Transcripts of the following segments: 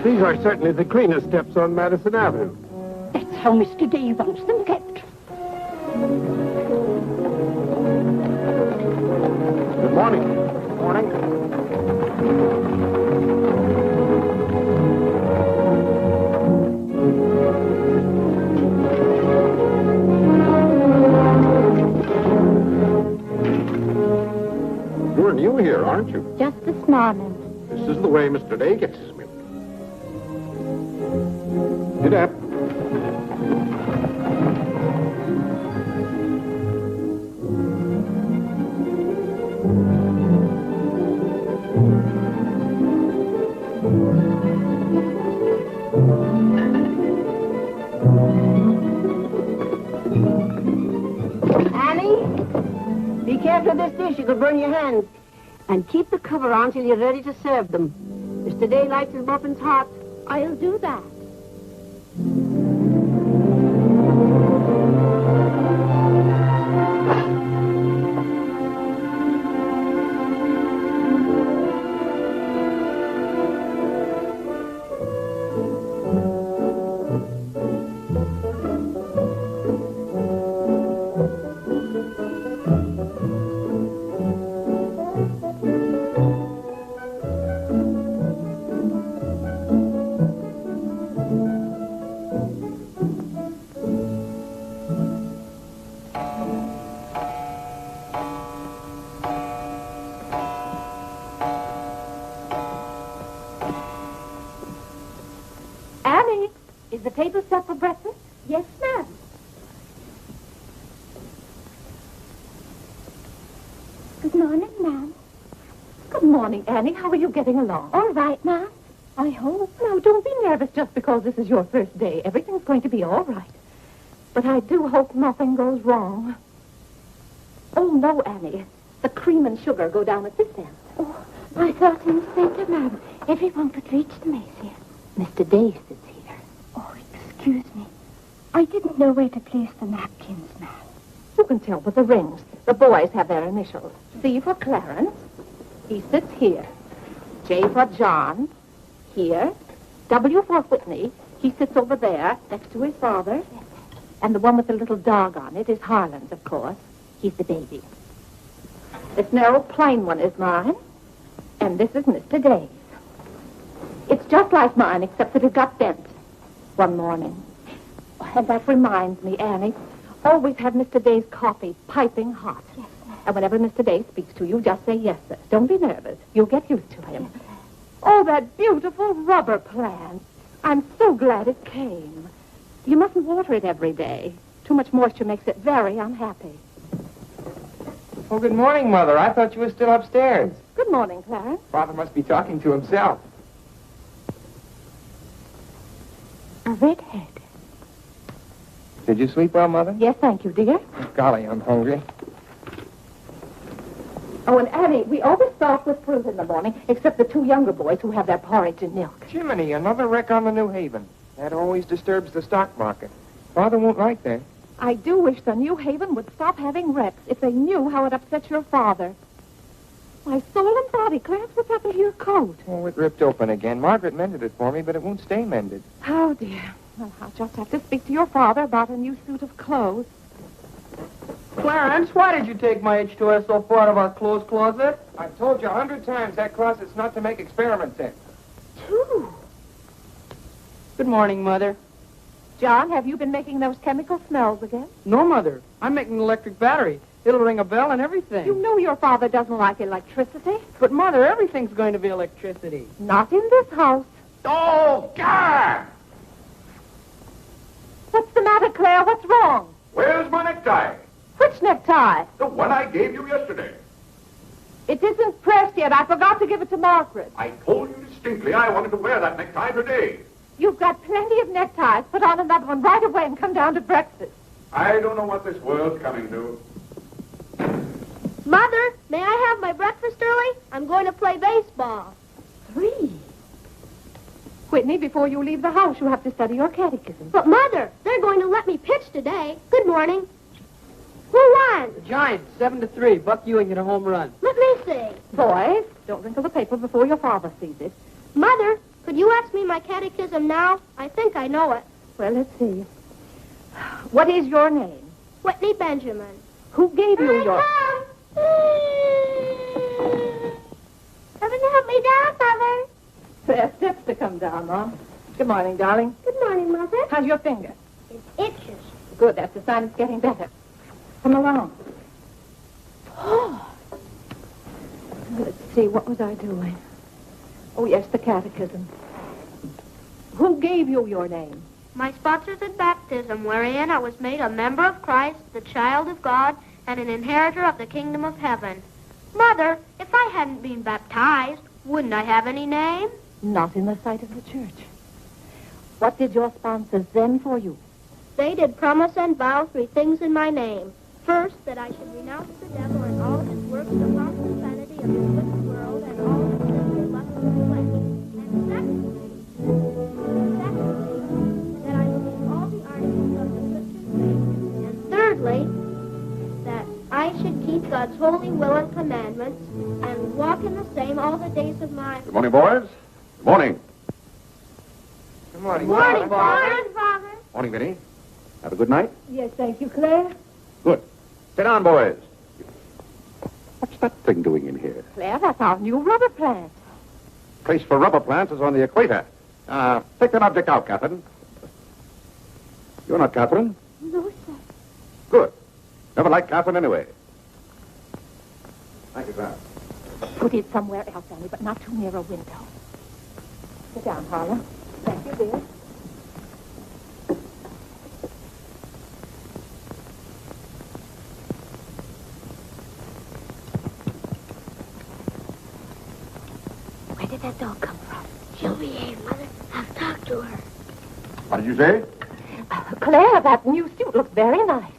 These are certainly the cleanest steps on Madison Avenue. That's how Mr. Day wants them kept. Good morning. Morning. You're new here, aren't you? Just this morning. This is the way Mr. Day gets his milk. Get up. Annie, be careful of this dish. You could burn your hands. And keep the cover on till you're ready to serve them. Mr. Day likes his muffins hot. I'll do that. Annie, is the table set for breakfast? Yes, ma'am. Good morning, ma'am. Good morning, Annie. How are you getting along? All right, ma'am. I hope. Now, don't be nervous just because this is your first day. Everything's going to be all right. But I do hope nothing goes wrong. Oh, no, Annie. The cream and sugar go down at this end. Oh, I thought in the center, ma'am. Everyone could reach the mace here. Mr. Day sits here. Oh, excuse me. I didn't know where to place the napkins, ma'am. You can tell by the rings. The boys have their initials. C for Clarence. He sits here. J for John. Here. W for Whitney. He sits over there, next to his father. And the one with the little dog on it is Harlan's, of course. He's the baby. This narrow, plain one is mine. And this is Mr. Day's. It's just like mine, except that it got bent one morning. Oh, and that reminds me, Annie, always have Mr. Day's coffee piping hot. Yes, ma'am. And whenever Mr. Day speaks to you, just say yes, sir. Don't be nervous. You'll get used to him. Yes, oh, that beautiful rubber plant. I'm so glad it came. You mustn't water it every day. Too much moisture makes it very unhappy. Oh, good morning, Mother. I thought you were still upstairs. Good morning, Clarence. Father must be talking to himself. A redhead. Did you sleep well, Mother? Yes, thank you, dear. Golly, I'm hungry. Oh, and Annie, we always start with fruit in the morning, except the two younger boys who have their porridge and milk. Jiminy, another wreck on the New Haven. That always disturbs the stock market. Father won't like that. I do wish the New Haven would stop having wrecks if they knew how it upsets your father. My soul and body, Clarence, what's happened to your coat? Oh, it ripped open again. Margaret mended it for me, but it won't stay mended. Oh, dear. Well, I'll just have to speak to your father about a new suit of clothes. Clarence, why did you take my H2S so far out of our clothes closet? I've told you 100 times that closet's not to make experiments in. Two. Good morning, Mother. John, have you been making those chemical smells again? No, Mother. I'm making an electric battery. It'll ring a bell and everything. You know your father doesn't like electricity. But, Mother, everything's going to be electricity. Not in this house. Oh, God! What's the matter, Claire? What's wrong? Where's my necktie? Which necktie? The one I gave you yesterday. It isn't pressed yet. I forgot to give it to Margaret. I told you distinctly I wanted to wear that necktie today. You've got plenty of neckties. Put on another one right away and come down to breakfast. I don't know what this world's coming to. Mother, may I have my breakfast early? I'm going to play baseball. 3. Whitney, before you leave the house, you have to study your catechism. But, Mother, they're going to let me pitch today. Good morning. Who won? The Giants, 7-3. Buck Ewing hit a home run. Let me see. Boys, don't wrinkle the paper before your father sees it. Mother, Could you ask me my catechism now? I think I know it. Well, let's see. What is your name? Whitney Benjamin. Who gave you your... Come and help me down, Mother. There are steps to come down, Mom. Good morning, darling. Good morning, Mother. How's your finger? It itches. Good, that's a sign it's getting better. Come along. Oh. Let's see, what was I doing? Oh, yes, the catechism. Who gave you your name? My sponsors in baptism, wherein I was made a member of Christ, the child of God, and an inheritor of the kingdom of heaven. Mother, if I hadn't been baptized, wouldn't I have any name? Not in the sight of the church. What did your sponsors then for you? They did promise and vow 3 things in my name. First, that I should renounce the devil and all his works, the lawful vanity of this wicked world, and all the sinful lusts of the flesh. And secondly, that I would keep all the articles of the Christian faith. And thirdly, that I should keep God's holy will and commandments, and walk in the same all the days of my... Good morning, boys. Good morning. Good morning. Morning, Father. Father. Morning, Vinny. Have a good night? Yes, thank you, Claire. Good. Sit down, boys. What's that thing doing in here? Claire, that's our new rubber plant. Place for rubber plants is on the equator. Take that object out, Catherine. You're not Catherine? No, sir. Good. Never liked Catherine anyway. Thank you, sir. Put it somewhere else, Annie, but not too near a window. Sit down, Harlan. Thank you, dear. Where did that dog come from? She'll behave, Mother. I'll talk to her. What did you say? Claire, that new suit looks very nice.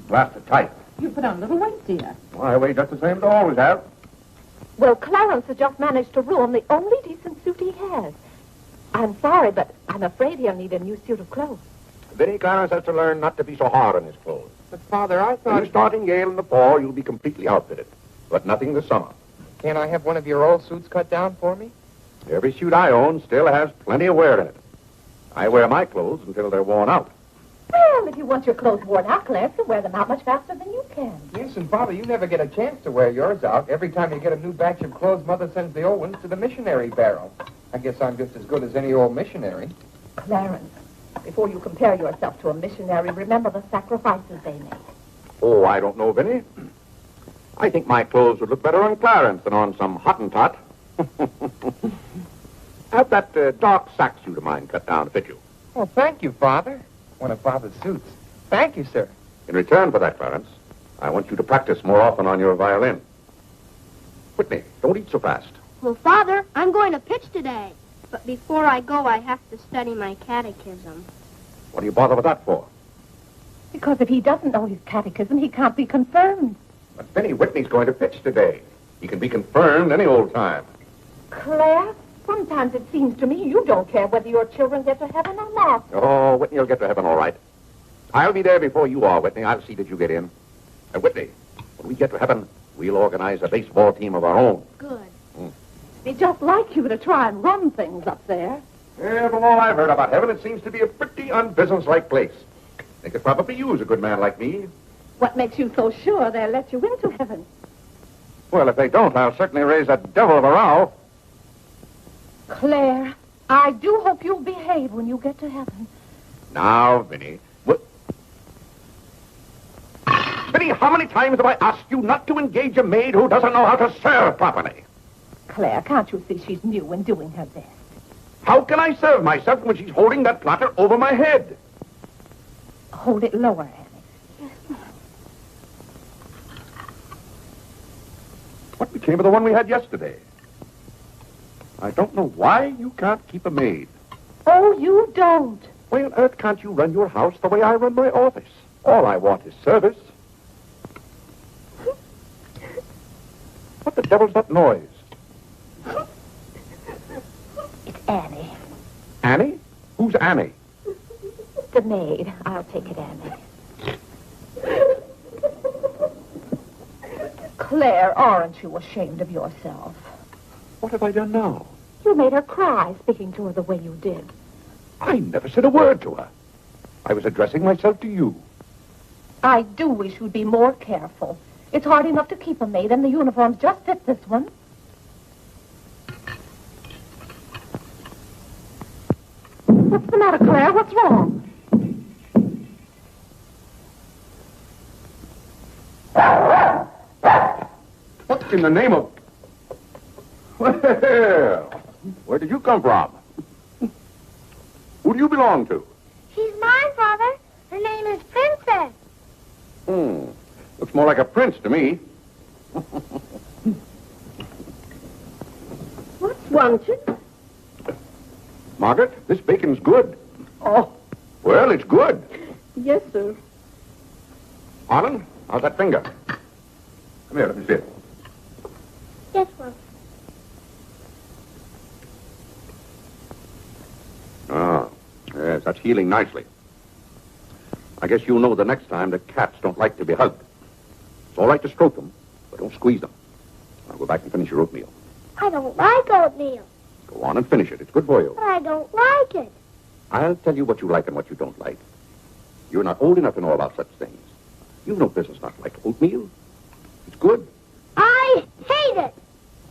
Blasted tight. You put on a little weight, dear. Well, I weigh just the same as I always have. Well, Clarence has just managed to ruin the only decent suit he has. I'm sorry, but I'm afraid he'll need a new suit of clothes. Vinny, Clarence has to learn not to be so hard on his clothes. But, Father, I When thought... you start in Yale in the fall, you'll be completely outfitted. But nothing this summer. Can't I have one of your old suits cut down for me? Every suit I own still has plenty of wear in it. I wear my clothes until they're worn out. Well, if you want your clothes worn out, Claire, you'll wear them out much faster than you can. Yes, and, Father, you never get a chance to wear yours out. Every time you get a new batch of clothes, Mother sends the old ones to the missionary barrel. I guess I'm just as good as any old missionary. Clarence, before you compare yourself to a missionary, remember the sacrifices they made. Oh, I don't know, Vinny. I think my clothes would look better on Clarence than on some Hottentot. Have that dark sack suit of mine cut down to fit you. Oh, thank you, Father. One of Father's suits. Thank you, sir. In return for that, Clarence, I want you to practice more often on your violin. Whitney, don't eat so fast. Well, Father, I'm going to pitch today. But before I go, I have to study my catechism. What do you bother with that for? Because if he doesn't know his catechism, he can't be confirmed. But Vinny, Whitney's going to pitch today. He can be confirmed any old time. Claire, sometimes it seems to me you don't care whether your children get to heaven or not. Oh, Whitney will get to heaven all right. I'll be there before you are, Whitney. I'll see that you get in. And Whitney, when we get to heaven, we'll organize a baseball team of our own. Good. It'd be just like you to try and run things up there. Yeah, from all I've heard about heaven, it seems to be a pretty unbusinesslike place. They could probably use a good man like me. What makes you so sure they'll let you into heaven? Well, if they don't, I'll certainly raise that devil of a row. Claire, I do hope you'll behave when you get to heaven. Now, Vinny. Vinny, how many times have I asked you not to engage a maid who doesn't know how to serve properly? Claire, can't you see she's new and doing her best? How can I serve myself when she's holding that platter over my head? Hold it lower, Annie. What became of the one we had yesterday? I don't know why you can't keep a maid. Oh, you don't. Why on earth can't you run your house the way I run my office? All I want is service. What the devil's that noise? It's Annie. Annie? Who's Annie? The maid. I'll take it, Annie. Claire, aren't you ashamed of yourself? What have I done now? You made her cry speaking to her the way you did. I never said a word to her. I was addressing myself to you. I do wish you'd be more careful. It's hard enough to keep a maid, and the uniforms just fit this one. What's the matter, Claire? What's wrong? What in the name of... Well, where did you come from? Who do you belong to? She's mine, Father. Her name is Princess. Looks more like a prince to me. What's wanted? Margaret, this bacon's good. Oh, Well, it's good. yes, sir. Arlen, how's that finger? Come here, let me see it. Yes, Father. Ah, yes, that's healing nicely. I guess you'll know the next time that cats don't like to be hugged. It's all right to stroke them, but don't squeeze them. Now go back and finish your oatmeal. I don't like oatmeal. Go on and finish it. It's good for you. But I don't like it. I'll tell you what you like and what you don't like. You're not old enough to know about such things. You've no business not to like oatmeal. It's good. I hate it.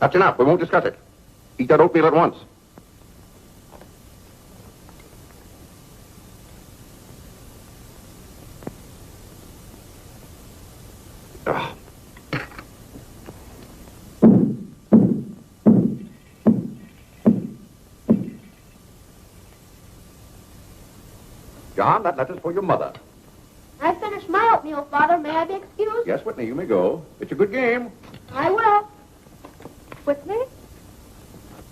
That's enough. We won't discuss it. Eat that oatmeal at once. Ah. John, that letter's for your mother. I finished my oatmeal, Father. May I be excused? Yes, Whitney, you may go. It's a good game. I will. Whitney?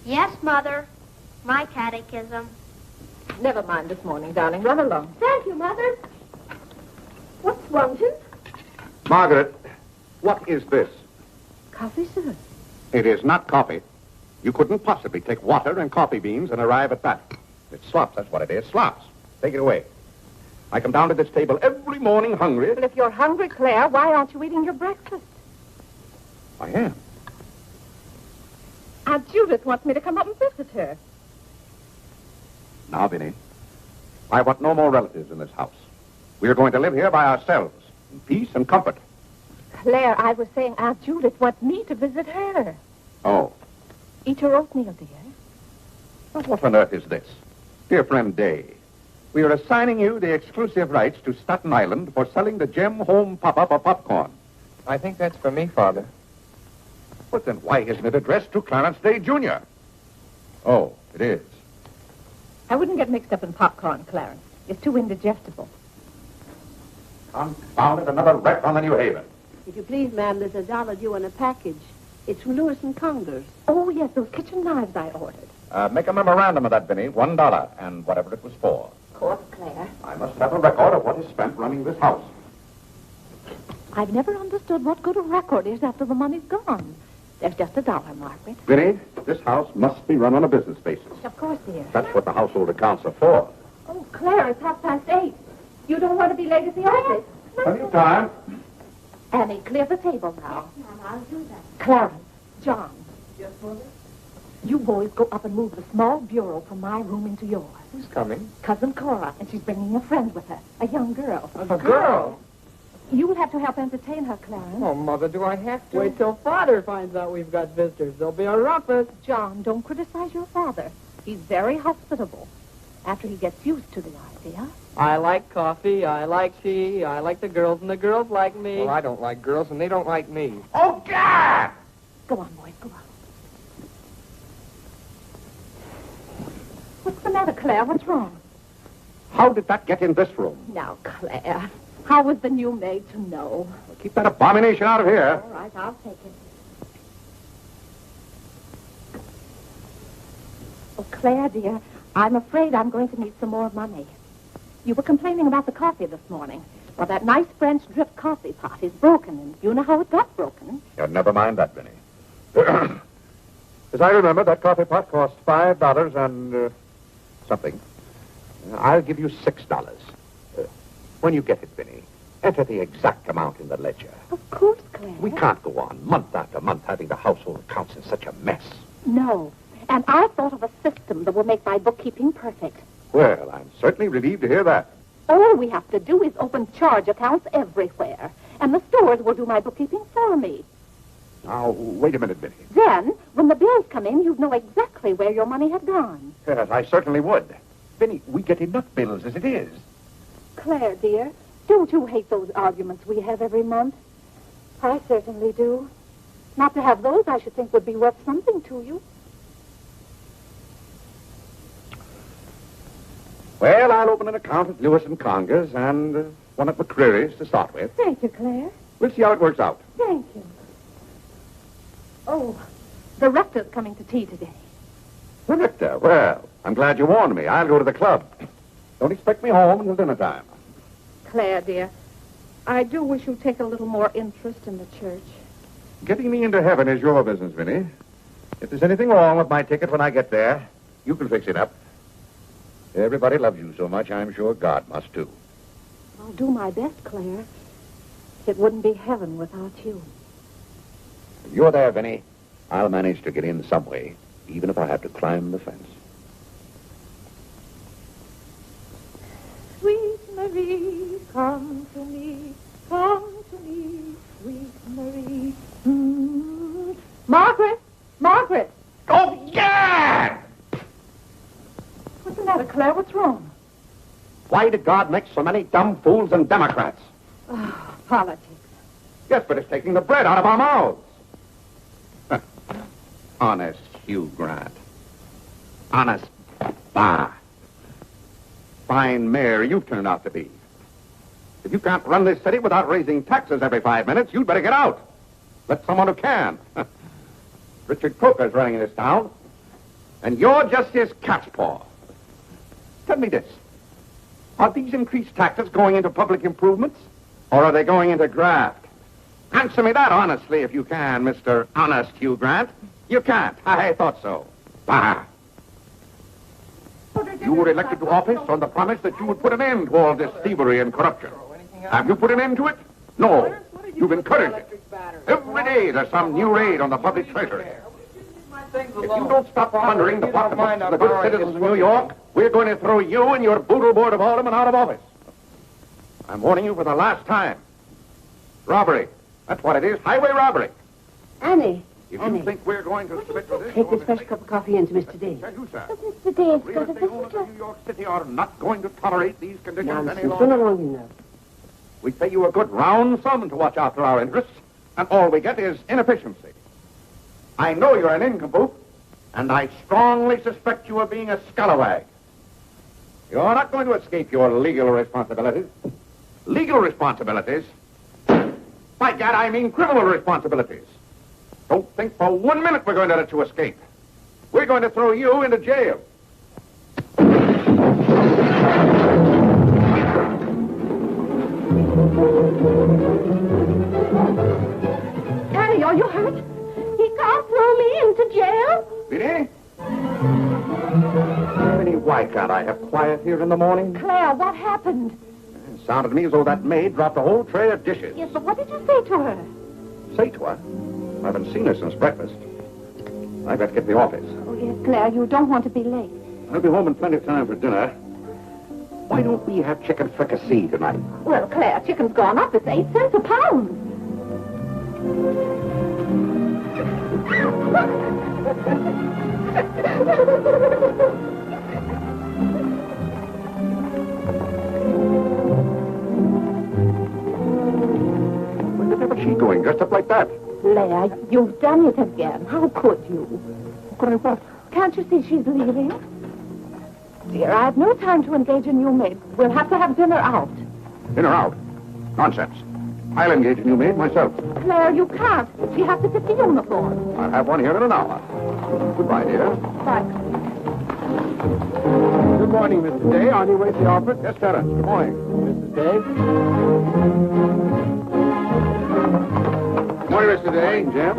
Yes, Mother. My catechism. Never mind this morning, darling. Run along. Thank you, Mother. What's wanted? Margaret, what is this? Coffee, sir. It is not coffee. You couldn't possibly take water and coffee beans and arrive at that. It's slops, that's what it is. Slops. Take it away. I come down to this table every morning hungry. Well, if you're hungry, Claire, why aren't you eating your breakfast? I am. Aunt Judith wants me to come up and visit her. Now, Vinny, I want no more relatives in this house. We are going to live here by ourselves, in peace and comfort. Claire, I was saying Aunt Judith wants me to visit her. Oh. Eat your oatmeal, dear. Well, what on earth is this? Dear friend Day, we are assigning you the exclusive rights to Staten Island for selling the Gem Home Pop-Up of popcorn. I think that's for me, Father. But then why isn't it addressed to Clarence Day, Jr.? Oh, it is. I wouldn't get mixed up in popcorn, Clarence. It's too indigestible. Confound it, another wreck on the New Haven. If you please, ma'am, there's $1 due on a package. It's from Lewis and Conger's. Oh, yes, those kitchen knives I ordered. Make a memorandum of that, Vinny. $1, and whatever it was for. Of course, Claire. I must have a record of what is spent running this house. I've never understood what good a record is after the money's gone. There's just $1, Margaret. Vinny, this house must be run on a business basis. Of course, dear. That's what the household accounts are for. Oh, Claire, it's 8:30. You don't want to be late at the office. Plenty of time. Annie, clear the table now. Mom, I'll do that. Clarence, John. Yes, Mother? You boys go up and move the small bureau from my room into yours. Who's coming? Cousin Cora, and she's bringing a friend with her, a young girl. A girl? You'll have to help entertain her, Clarence. Oh, Mother, do I have to? Wait till Father finds out we've got visitors. There'll be a rumpus. John, don't criticize your father. He's very hospitable. After he gets used to the idea. I like coffee. I like tea. I like the girls, and the girls like me. Well, I don't like girls, and they don't like me. Oh, God! Go on, boys, go on. What's the matter, Claire? What's wrong? How did that get in this room? Now, Claire, how was the new maid to know? Well, keep that abomination out of here. All right, I'll take it. Oh, Claire, dear, I'm afraid I'm going to need some more money. You were complaining about the coffee this morning. Well, that nice French drip coffee pot is broken, and you know how it got broken. Yeah, never mind that, Vinny. As I remember, that coffee pot cost $5 and something. I'll give you $6. When you get it, Vinny, enter the exact amount in the ledger. Of course, Claire. We can't go on month after month having the household accounts in such a mess. No, and I thought of a system that will make my bookkeeping perfect. Well, I'm certainly relieved to hear that. All we have to do is open charge accounts everywhere, and the stores will do my bookkeeping for me. Now, wait a minute, Minnie. Then, when the bills come in, you'd know exactly where your money had gone. Yes, I certainly would. Minnie, we get enough bills as it is. Claire, dear, don't you hate those arguments we have every month? I certainly do. Not to have those, I should think, would be worth something to you. Well, I'll open an account at Lewis & Conger's and one at McCreary's to start with. Thank you, Claire. We'll see how it works out. Thank you. Oh, the rector's coming to tea today. The rector? Well, I'm glad you warned me. I'll go to the club. Don't expect me home until dinner time. Claire, dear, I do wish you'd take a little more interest in the church. Getting me into heaven is your business, Vinnie. If there's anything wrong with my ticket when I get there, you can fix it up. Everybody loves you so much, I'm sure God must too. I'll do my best, Claire. It wouldn't be heaven without you. If you're there, Vinnie, I'll manage to get in some way, even if I have to climb the fence. Sweet Marie, come to me, sweet Marie. Margaret! Margaret! Oh, yeah! What's the matter, Claire? What's wrong? Why did God make so many dumb fools and Democrats? Oh, politics. Yes, but it's taking the bread out of our mouths. Honest Hugh Grant. Honest Bah. Fine mayor you've turned out to be. If you can't run this city without raising taxes every 5 minutes, you'd better get out. Let someone who can. Richard Coker's running this town, and you're just his cat's paw. Tell me this. Are these increased taxes going into public improvements, or are they going into graft? Answer me that honestly if you can, Mr. Honest Hugh Grant. You can't. I thought so. Bah. You were elected to office on the promise that you would put an end to all this thievery and corruption. Have you put an end to it? No. You've encouraged it. Every day there's some new raid on the public treasury. If you don't stop plundering the pocketbooks of the good citizens of New York, we're going to throw you and your boodle board of aldermen out of office. I'm warning you for the last time. Robbery. That's what it is. Highway robbery. Annie. If Annie. you think we're going to submit to this... Take this fresh cup of coffee in to Mr. Day. Tell you, sir. Mr. Dave's We got as a the owners visitor. of New York City are not going to tolerate these conditions any Nonsense. longer. Run along in there. We pay you a good round sum to watch after our interests, and all we get is inefficiency. I know you're an nincompoop, and I strongly suspect you of being a scalawag. You're not going to escape your legal responsibilities. Legal responsibilities? By gad, I mean criminal responsibilities. Don't think for 1 minute we're going to let you escape. We're going to throw you into jail. Annie, are you hurt? He can't throw me into jail. Vinnie? Vinnie, why can't I have quiet here in the morning? Claire, what happened? It sounded to me as though that maid dropped a whole tray of dishes. Yes, but what did you say to her? Say to her? I haven't seen her since breakfast. I've got to get to the office. Oh, yes, Claire, you don't want to be late. I'll be home in plenty of time for dinner. Why don't we have chicken fricassee tonight? Well, Claire, chicken's gone up. It's 8 cents a pound. Where the devil's she going, dressed up like that? Claire, you've done it again. How could you? Could I what? Can't you see she's leaving? Dear, I have no time to engage a new maid. We'll have to have dinner out. In or out? Nonsense. I'll engage a new maid myself. Claire, you can't. She has to fit the uniform. I'll have one here in an hour. Goodbye, dear. Bye. Good morning, Mr. Day. On your way to the office? Yes, Terence. Good morning. Mrs. Day? Good morning, Mr. Day. Jim?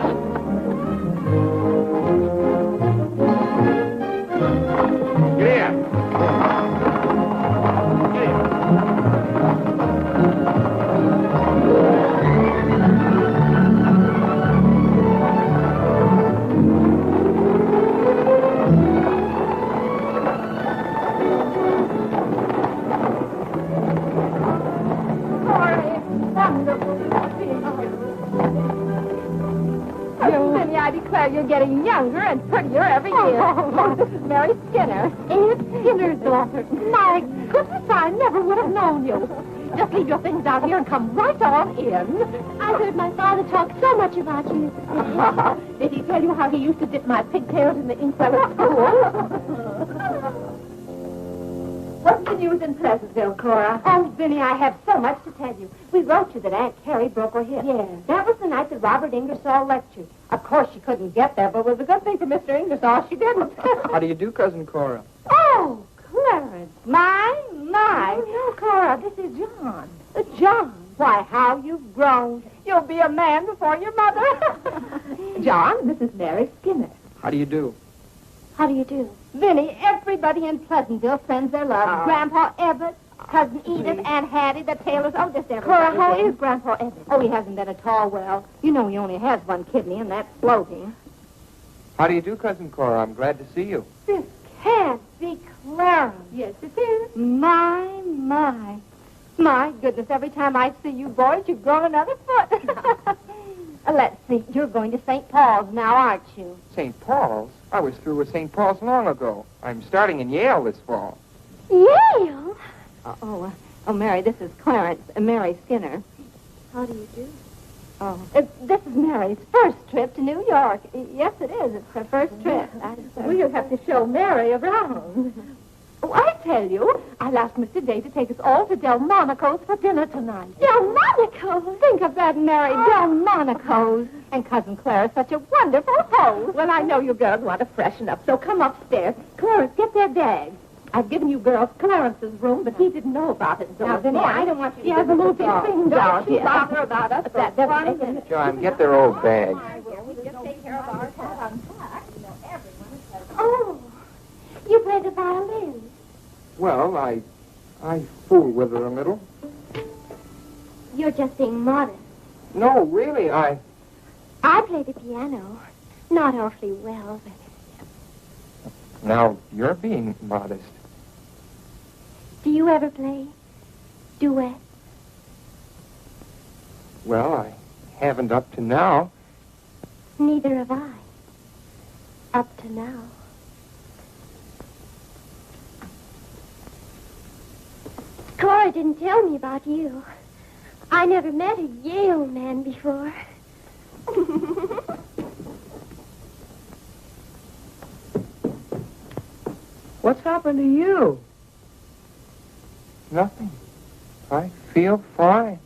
Get in. Get in. Vinny, I declare you're getting younger and prettier every year. Oh, this is Mary Skinner. Aunt Skinner's daughter. My goodness, I never would have known you. Just leave your things out here and come right on in. I heard my father talk so much about you. Did he tell you how he used to dip my pigtails in the inkwell at school? What's the news in Pleasantville, Cora? Oh, Vinny, I have so much to tell you. We wrote you that Aunt Carrie broke her hip. Yes. That was the night that Robert Ingersoll lectured. Of course, she couldn't get there, but It was a good thing for Mr. Ingersoll she didn't. How do you do, Cousin Cora? Oh, Clarence. My. No, Cora, this is John. John, why, how you've grown. You'll be a man before your mother. John, this is Mary Skinner. How do you do? How do you do? Vinny, everybody in Pleasantville sends their love. Grandpa Everett, Cousin Edith, Aunt Hattie, the Taylors. Oh, just everybody. Cora, how is Grandpa Everett? Oh, he hasn't been at all well. You know he only has one kidney, and that's floating. How do you do, Cousin Cora? I'm glad to see you. This can't be Clarence. Yes, it is. My. My goodness, every time I see you boys, you've grown another foot. Let's see, you're going to St. Paul's now, aren't you? St. Paul's? I was through with St. Paul's long ago. I'm starting in Yale this fall. Yale? Oh, Mary, this is Clarence, Mary Skinner. How do you do? Oh, this is Mary's first trip to New York. Yes, it is. It's her first trip. We'll have to show Mary around. Oh, I tell you, I'll ask Mr. Day to take us all to Delmonico's for dinner tonight. Delmonico's? Think of that, Mary. Delmonico's. And Cousin Clara's such a wonderful host. Well, I know you girls want to freshen up, so come upstairs. Clarence, get their bags. I've given you girls Clarence's room, but he didn't know about it. So Now, Vinny, I don't want you to He hasn't moved his things out Don't you yet. bother about us for 1 minute. John, get their old bag. Oh, you play the violin. Well, I fool with her a little. You're just being modest. No, really, I play the piano. Not awfully well, but... Now, you're being modest. Do you ever play duet? Well, I haven't up to now. Neither have I. Up to now. Cora didn't tell me about you. I never met a Yale man before. What's happened to you? Nothing. I feel fine.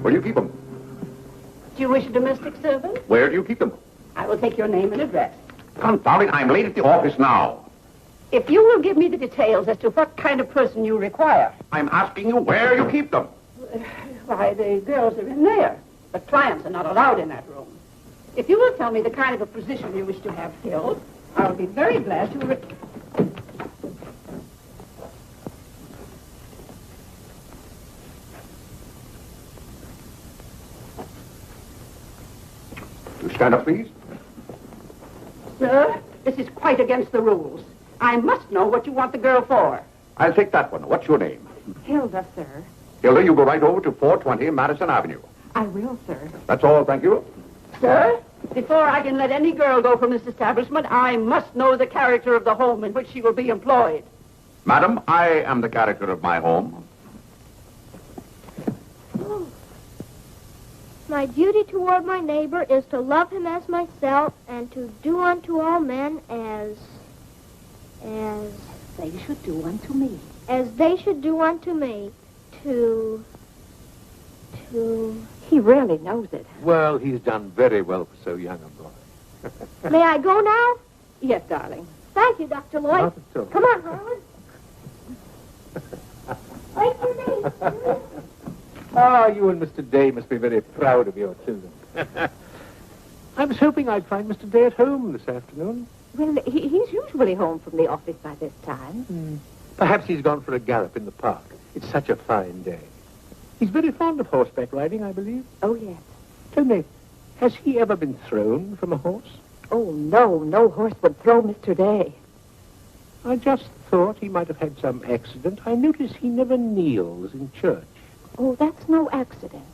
Where do you keep them? Do you wish a domestic servant? Where do you keep them? I will take your name and address. Confound it, I'm late at the office now. If you will give me the details as to what kind of person you require. I'm asking you where you keep them. Why, the girls are in there. The clients are not allowed in that room. If you will tell me the kind of a position you wish to have filled, I'll be very glad to... You stand up, please. Sir, this is quite against the rules. I must know what you want the girl for. I'll take that one. What's your name? Hilda, sir. Hilda, you go right over to 420 Madison Avenue. I will, sir. That's all, thank you. Sir, before I can let any girl go from this establishment, I must know the character of the home in which she will be employed. Madam, I am the character of my home. My duty toward my neighbor is to love him as myself and to do unto all men as They should do unto me. as they should do unto me. To He really knows it. Well, he's done very well for so young a boy. May I go now? Yes, darling. Thank you, Dr. Lloyd. Not at all. Come on, Harlan. Wait for me. Ah, you and Mr. Day must be very proud of your children. I was hoping I'd find Mr. Day at home this afternoon. Well, he's usually home from the office by this time. Perhaps he's gone for a gallop in the park. It's such a fine day. He's very fond of horseback riding, I believe. Oh, yes. Tell me, has he ever been thrown from a horse? Oh, no. No horse would throw Mr. Day. I just thought he might have had some accident. I notice he never kneels in church. Oh, that's no accident.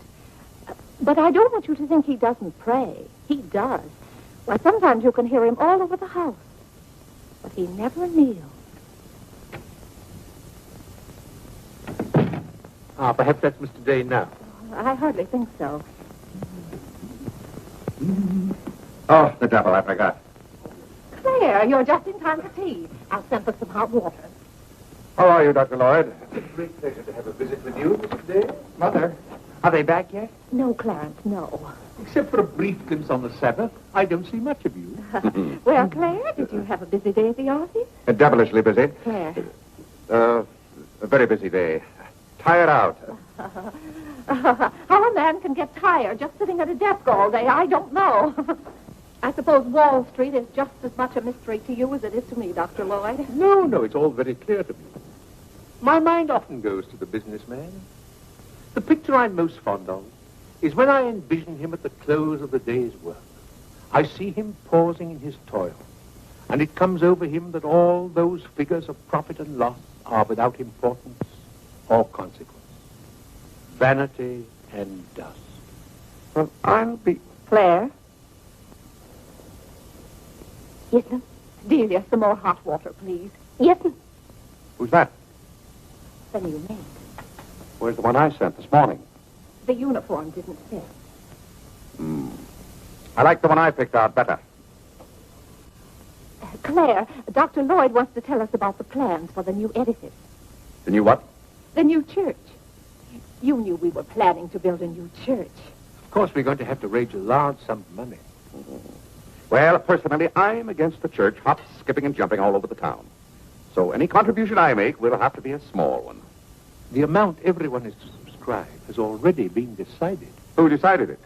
But I don't want you to think he doesn't pray. He does. Why, sometimes you can hear him all over the house. But he never kneels. Ah, perhaps that's Mr. Day now. I hardly think so. Oh, the devil, I forgot. Claire, you're just in time for tea. I'll send for some hot water. How are you, Dr. Lloyd? It's a great pleasure to have a visit with you, Mr. Day. Mother, are they back yet? No, Clarence, no. Except for a brief glimpse on the Sabbath, I don't see much of you. Well, Claire, did you have a busy day at the office? Devilishly busy. Claire. A very busy day. Tired out. How a man can get tired just sitting at a desk all day, I don't know. I suppose Wall Street is just as much a mystery to you as it is to me, Dr. Lloyd. No, it's all very clear to me. My mind often goes to the businessman. The picture I'm most fond of is when I envision him at the close of the day's work. I see him pausing in his toil, and it comes over him that all those figures of profit and loss are without importance or consequence. Vanity and dust. Well, I'll be... Claire? Yes, ma'am. Delia, some more hot water, please. Yes, ma'am. Who's that? The new maid. Where's the one I sent this morning? The uniform didn't fit. I like the one I picked out better. Claire, Dr. Lloyd wants to tell us about the plans for the new edifice. The new what? The new church. You knew we were planning to build a new church. Of course, we're going to have to raise a large sum of money. Well, personally, I'm against the church hop, skipping, and jumping all over the town. So any contribution I make will have to be a small one. The amount everyone is to subscribe has already been decided. Who decided it?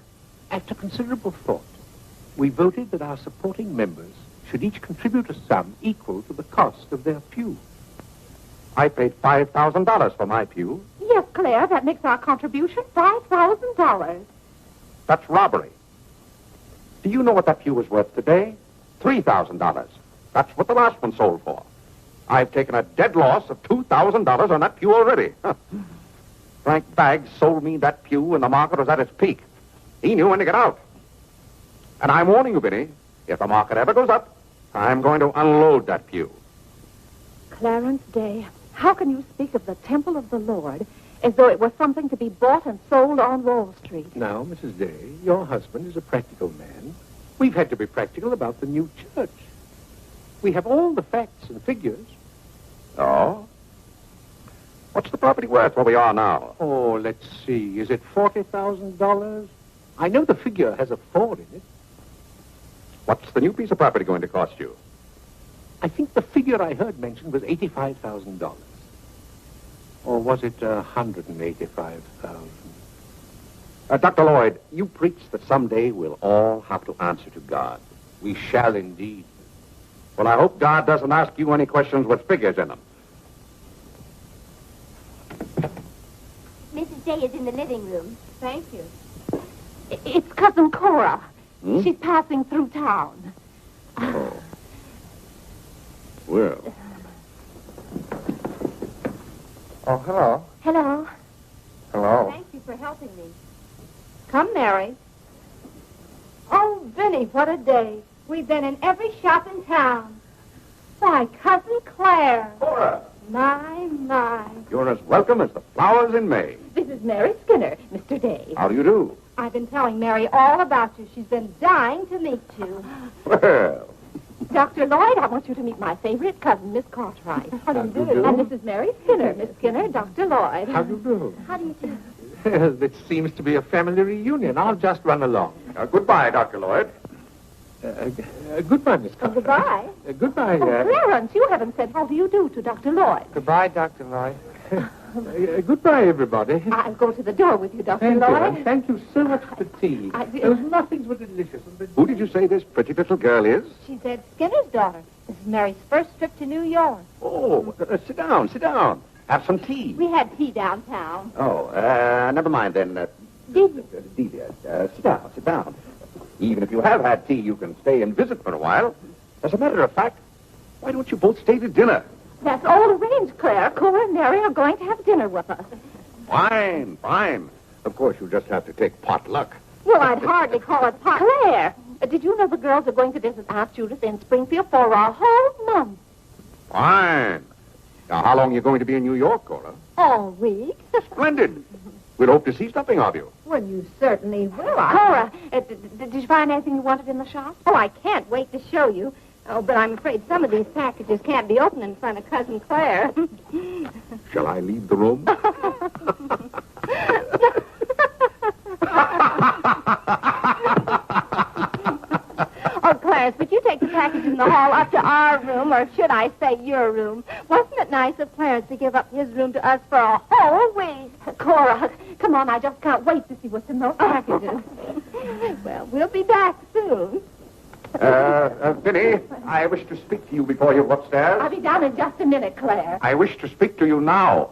After considerable thought, we voted that our supporting members should each contribute a sum equal to the cost of their pew. I paid $5,000 for my pew. Yes, Claire, that makes our contribution $5,000. That's robbery. Do you know what that pew was worth today? $3,000. That's what the last one sold for. I've taken a dead loss of $2,000 on that pew already. Frank Baggs sold me that pew when the market was at its peak. He knew when to get out. And I'm warning you, Vinny, if the market ever goes up, I'm going to unload that pew. Clarence Day, how can you speak of the temple of the Lord as though it was something to be bought and sold on Wall Street? Now, Mrs. Day, your husband is a practical man. We've had to be practical about the new church. We have all the facts and figures. Oh? What's the property worth where we are now? Oh, let's see. Is it $40,000? I know the figure has a 4 in it. What's the new piece of property going to cost you? I think the figure I heard mentioned was $85,000. Or was it $185,000? Dr. Lloyd, you preach that someday we'll all have to answer to God. We shall indeed. Well, I hope God doesn't ask you any questions with figures in them. Mrs. Day is in the living room. Thank you. It's Cousin Cora. Hmm? She's passing through town. Oh. Well. Oh, hello. Hello. Hello. Thank you for helping me. Come, Mary. Oh, Vinny, what a day. We've been in every shop in town. Why, Cousin Claire. Cora, My. you're as welcome as the flowers in May. This is Mary Skinner, Mr. Day. How do you do? I've been telling Mary all about you. She's been dying to meet you. Well, Dr. Lloyd, I want you to meet my favorite cousin, Miss Cartwright. How do you do? And this is Mary Skinner, Miss Skinner, Dr. Lloyd. How do you do? How do you do? Well, it seems to be a family reunion. I'll just run along. goodbye, Dr. Lloyd. Goodbye, Miss Carter. Goodbye. Goodbye. Oh, Clarence, you haven't said how do you do to Dr. Lloyd. Goodbye, Dr. Lloyd. Goodbye, everybody. I'll go to the door with you, Dr. Thank you, Lloyd. and thank you so much for tea. Those muffins were delicious. Who did you say this pretty little girl is? She's Ed Skinner's daughter. This is Mary's first trip to New York. Oh, sit down, sit down. Have some tea. We had tea downtown. Oh, never mind then. Delia, sit down, sit down. Even if you have had tea, you can stay and visit for a while. As a matter of fact, why don't you both stay to dinner? That's all arranged, Claire. Cora and Mary are going to have dinner with us. Fine, fine. Of course, you just have to take potluck. Well, I'd hardly call it pot. Claire, did you know the girls are going to visit Aunt Judith in Springfield for a whole month? Fine. Now, how long are you going to be in New York, Cora? All week. Splendid. We'll hope to see something of you. Well, you certainly will. Cora, did you find anything you wanted in the shop? Oh, I can't wait to show you. Oh, but I'm afraid some of these packages can't be opened in front of Cousin Claire. Shall I leave the room? Oh, Clarence, would you take the package in the hall up to our room, or should I say your room? Wasn't it nice of Clarence to give up his room to us for a whole week? Cora, come on, I just can't wait to see what's in those packages. Well, we'll be back soon. Vinny, I wish to speak to you before you go upstairs. I'll be down in just a minute, Claire. I wish to speak to you now.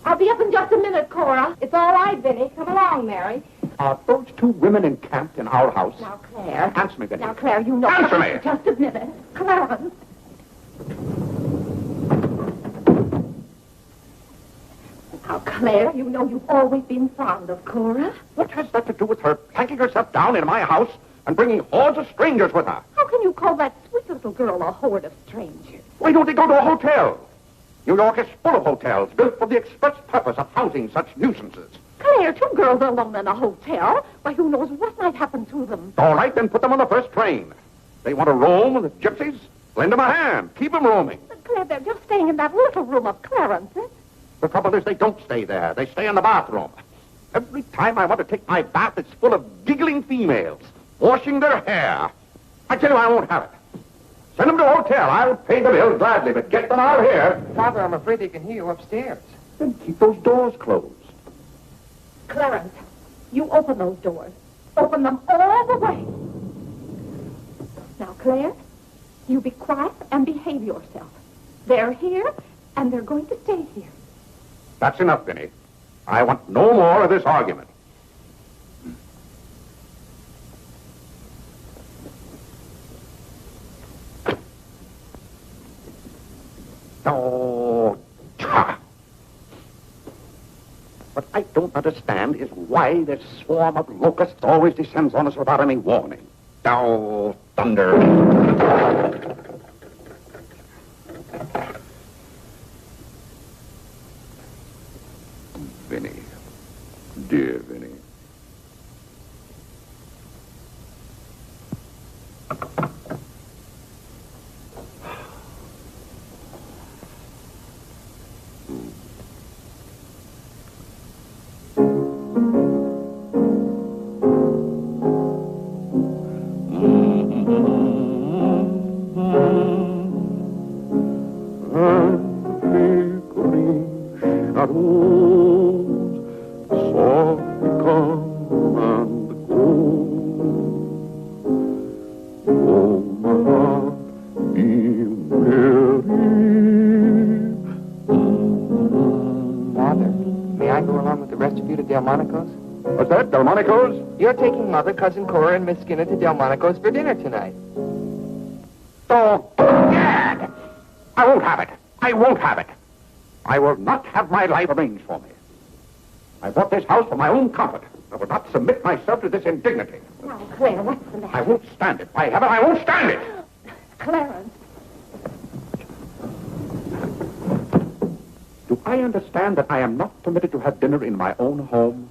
I'll be up in just a minute, Cora. It's all right, Vinny. Come along, Mary. Are those two women encamped in our house? Now, Claire. Answer me, Vinny. Now, Claire, you know... Answer me. Just a minute. Clarence. Now, Claire, you know you've always been fond of Cora. What has that to do with her planking herself down in my house and bringing hordes of strangers with her? How can you call that sweet little girl a horde of strangers? Why don't they go to a hotel? New York is full of hotels built for the express purpose of housing such nuisances. Claire, two girls alone in a hotel? Why, who knows what might happen to them? All right, then put them on the first train. They want to roam with the gypsies? Lend them a hand. Keep them roaming. But, Claire, they're just staying in that little room of Clarence's. The trouble is they don't stay there. They stay in the bathroom. Every time I want to take my bath, it's full of giggling females, washing their hair. I tell you, I won't have it. Send them to a hotel. I'll pay the bill gladly, but get them out of here. Father, I'm afraid they can hear you upstairs. Then keep those doors closed. Clarence, you open those doors. Open them all the way. Now, Claire, you be quiet and behave yourself. They're here, and they're going to stay here. That's enough, Vinny. I want no more of this argument. Oh, what I don't understand is why this swarm of locusts always descends on us without any warning. Oh, thunder. Vinny. Dear Vinny. Delmonico's? What's that, Delmonico's? You're taking Mother, Cousin Cora, and Miss Skinner to Delmonico's for dinner tonight. Oh, Gad! I won't have it. I won't have it. I will not have my life arranged for me. I bought this house for my own comfort. I will not submit myself to this indignity. Now, Claire, what's the matter? I won't stand it. By heaven, I won't stand it. Clarence. Do I understand that I am not permitted to have dinner in my own home?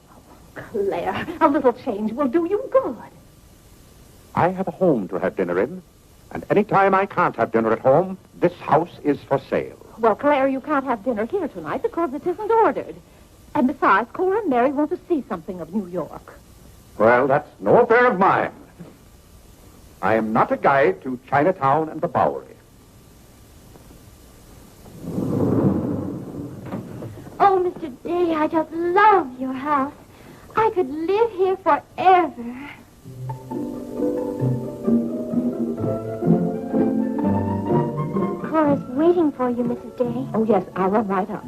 Claire, a little change will do you good. I have a home to have dinner in, and any time I can't have dinner at home, this house is for sale. Well, Claire, you can't have dinner here tonight because it isn't ordered. And besides, Cora and Mary want to see something of New York. Well, that's no affair of mine. I am not a guide to Chinatown and the Bowery. Oh, Mr. Day, I just love your house. I could live here forever. car is waiting for you, Mrs. Day. Oh, yes, I'll run right up.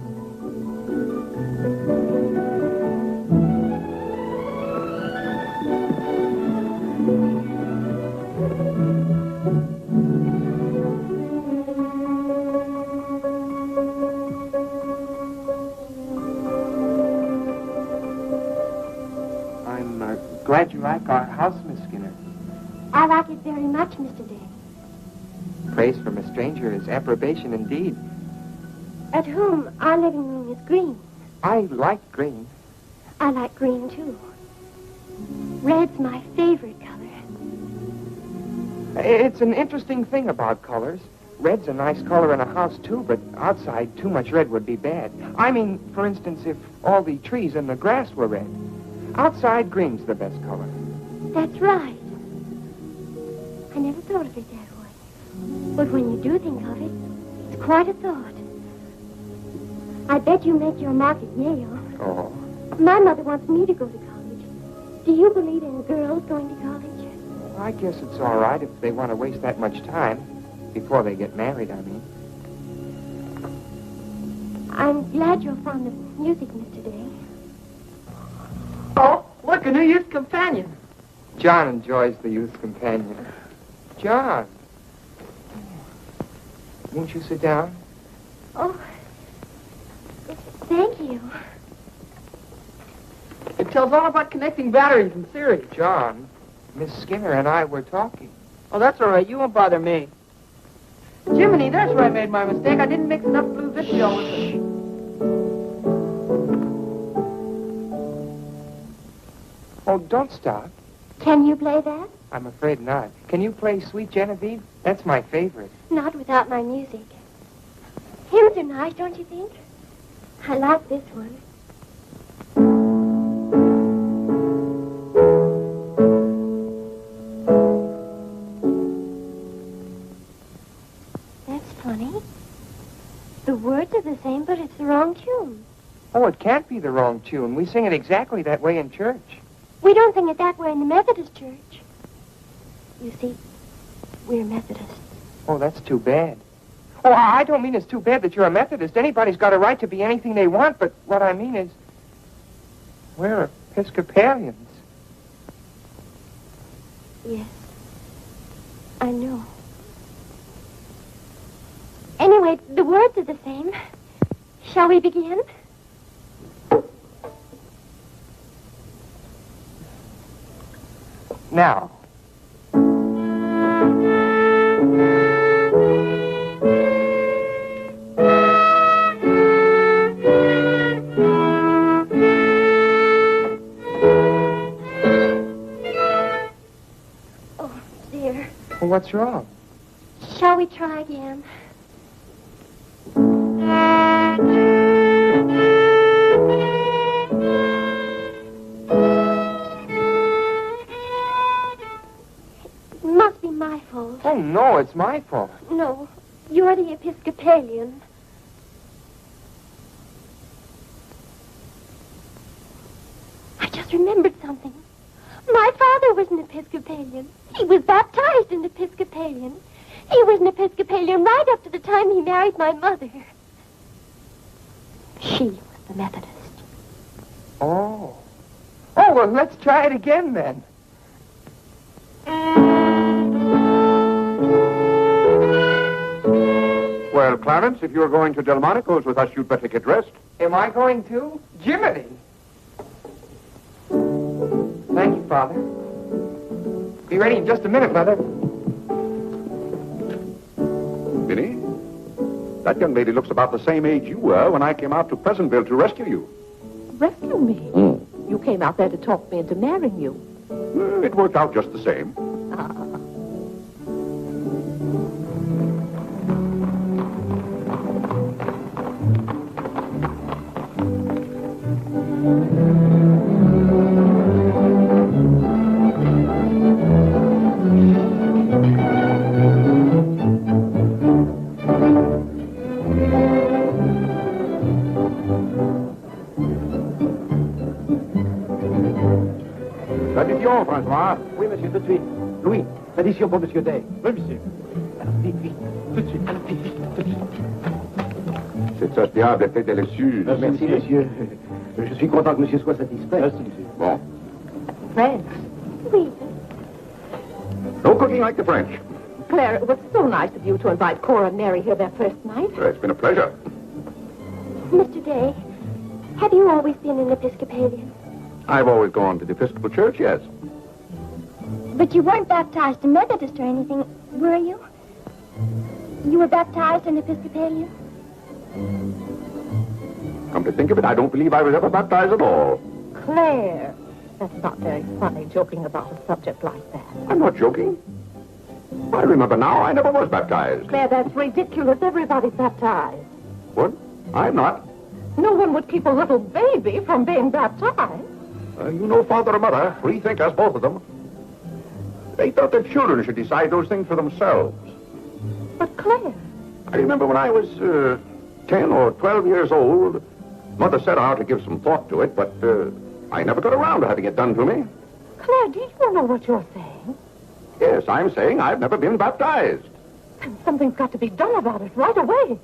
I'm glad you like our house, Miss Skinner. I like it very much, Mr. Day. Praise from a stranger is approbation indeed. At home, our living room is green. I like green. I like green, too. Red's my favorite color. It's an interesting thing about colors. Red's a nice color in a house, too, but outside, too much red would be bad. I mean, for instance, if all the trees and the grass were red. Outside, green's the best color. That's right. I never thought of it that way. But when you do think of it, it's quite a thought. I bet you make your mark at Yale. Oh. My mother wants me to go to college. Do you believe in girls going to college? I guess it's all right if they want to waste that much time. Before they get married, I mean. I'm glad you're fond of music, Mr. Day. Oh, look, a new youth companion. John enjoys the youth companion. John. Won't you sit down? Oh, thank you. It tells all about connecting batteries and series. John, Miss Skinner and I were talking. Oh, that's all right. You won't bother me. Jiminy, that's where I made my mistake. I didn't mix enough blue vitriol with it. Oh, don't stop. Can you play that? I'm afraid not. Can you play Sweet Genevieve? That's my favorite. Not without my music. Hymns are nice, don't you think? I like this one. That's funny. The words are the same, but it's the wrong tune. Oh, it can't be the wrong tune. We sing it exactly that way in church. We don't sing it that way in the Methodist church. You see, we're Methodists. Oh, that's too bad. Oh, I don't mean it's too bad that you're a Methodist. Anybody's got a right to be anything they want, but what I mean is, we're Episcopalians. Yes, I know. Anyway, the words are the same. Shall we begin? Now. Oh, dear. Well, what's wrong? Shall we try again? It must be my fault. Oh, no, it's my fault. No, you're the Episcopalian. I just remembered something. My father was an Episcopalian. He was baptized an Episcopalian. He was an Episcopalian right up to the time he married my mother. She was the Methodist. Oh. Oh, well, let's try it again then. Well, Clarence, if you're going to Delmonico's with us, you'd better get dressed. Am I going to? Jiminy. Thank you, Father. Be ready in just a minute, Mother. Vinny, that young lady looks about the same age you were when I came out to Pleasantville to rescue you. Rescue me? You came out there to talk me into marrying you. It worked out just the same. L'addition, François. Oui, monsieur, tout de suite. Louis, l'addition pour monsieur Day. Oui, monsieur. Alors, vite, vite. Tout de suite. Alors, vite, vite. Cette sauce diable était délicieuse. Merci, monsieur. Je suis content que monsieur soit satisfait. Merci, monsieur. Bon. Fred, Oui. No cooking like the French. Claire, it was so nice of you to invite Cora and Mary here their first night. It's been a pleasure. Mr. Day, have you always been an Episcopalian? I've always gone to the Episcopal Church, yes. But you weren't baptized a Methodist or anything, were you? You were baptized an Episcopalian? Come to think of it, I don't believe I was ever baptized at all. Claire, that's not very funny, joking about a subject like that. I'm not joking. I remember now, I never was baptized. Claire, that's ridiculous. Everybody's baptized. What? I'm not. No one would keep a little baby from being baptized. You know Father and Mother, free thinkers, both of them. They thought that children should decide those things for themselves. But Claire... I remember when I was 10 or 12 years old, Mother set out to give some thought to it, but I never got around to having it done to me. Claire, do you know what you're saying? Yes, I'm saying I've never been baptized. Then something's got to be done about it right away.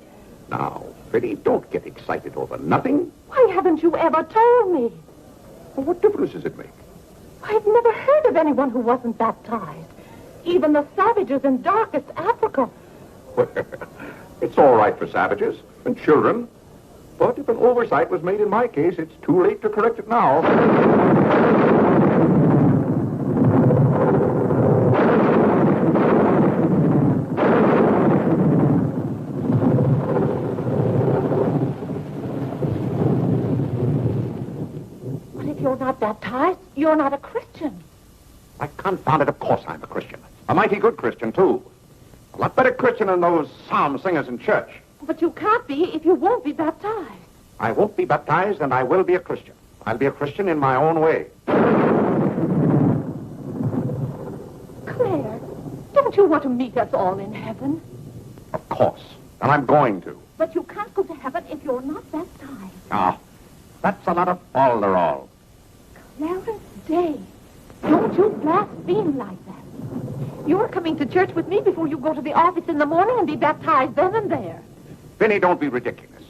Now, Freddy, don't get excited over nothing. Why haven't you ever told me? Well, what difference does it make? I've never heard of anyone who wasn't baptized. Even the savages in darkest Africa. It's all right for savages and children. But if an oversight was made in my case, it's too late to correct it now. But if you're not baptized, you're not a Christian. Why, confound it, of course I'm a Christian. A mighty good Christian, too. A lot better Christian than those psalm singers in church. But you can't be if you won't be baptized. I won't be baptized, and I will be a Christian. I'll be a Christian in my own way. Claire, don't you want to meet us all in heaven? Of course. And I'm going to. But you can't go to heaven if you're not baptized. Ah, that's a lot of falderall. Clarence Day, don't you blaspheme like that. You're coming to church with me before you go to the office in the morning and be baptized then and there. Vinny, don't be ridiculous.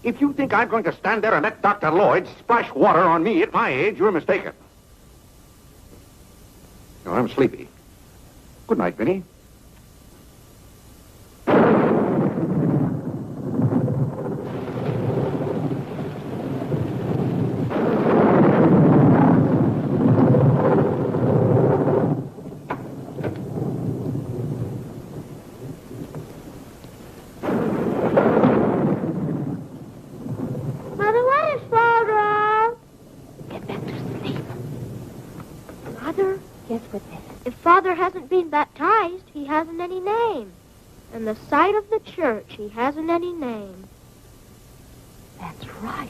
If you think I'm going to stand there and let Dr. Lloyd splash water on me at my age, you're mistaken. No, I'm sleepy. Good night, Vinny. Father hasn't been baptized, he hasn't any name. In the sight of the church, he hasn't any name. That's right.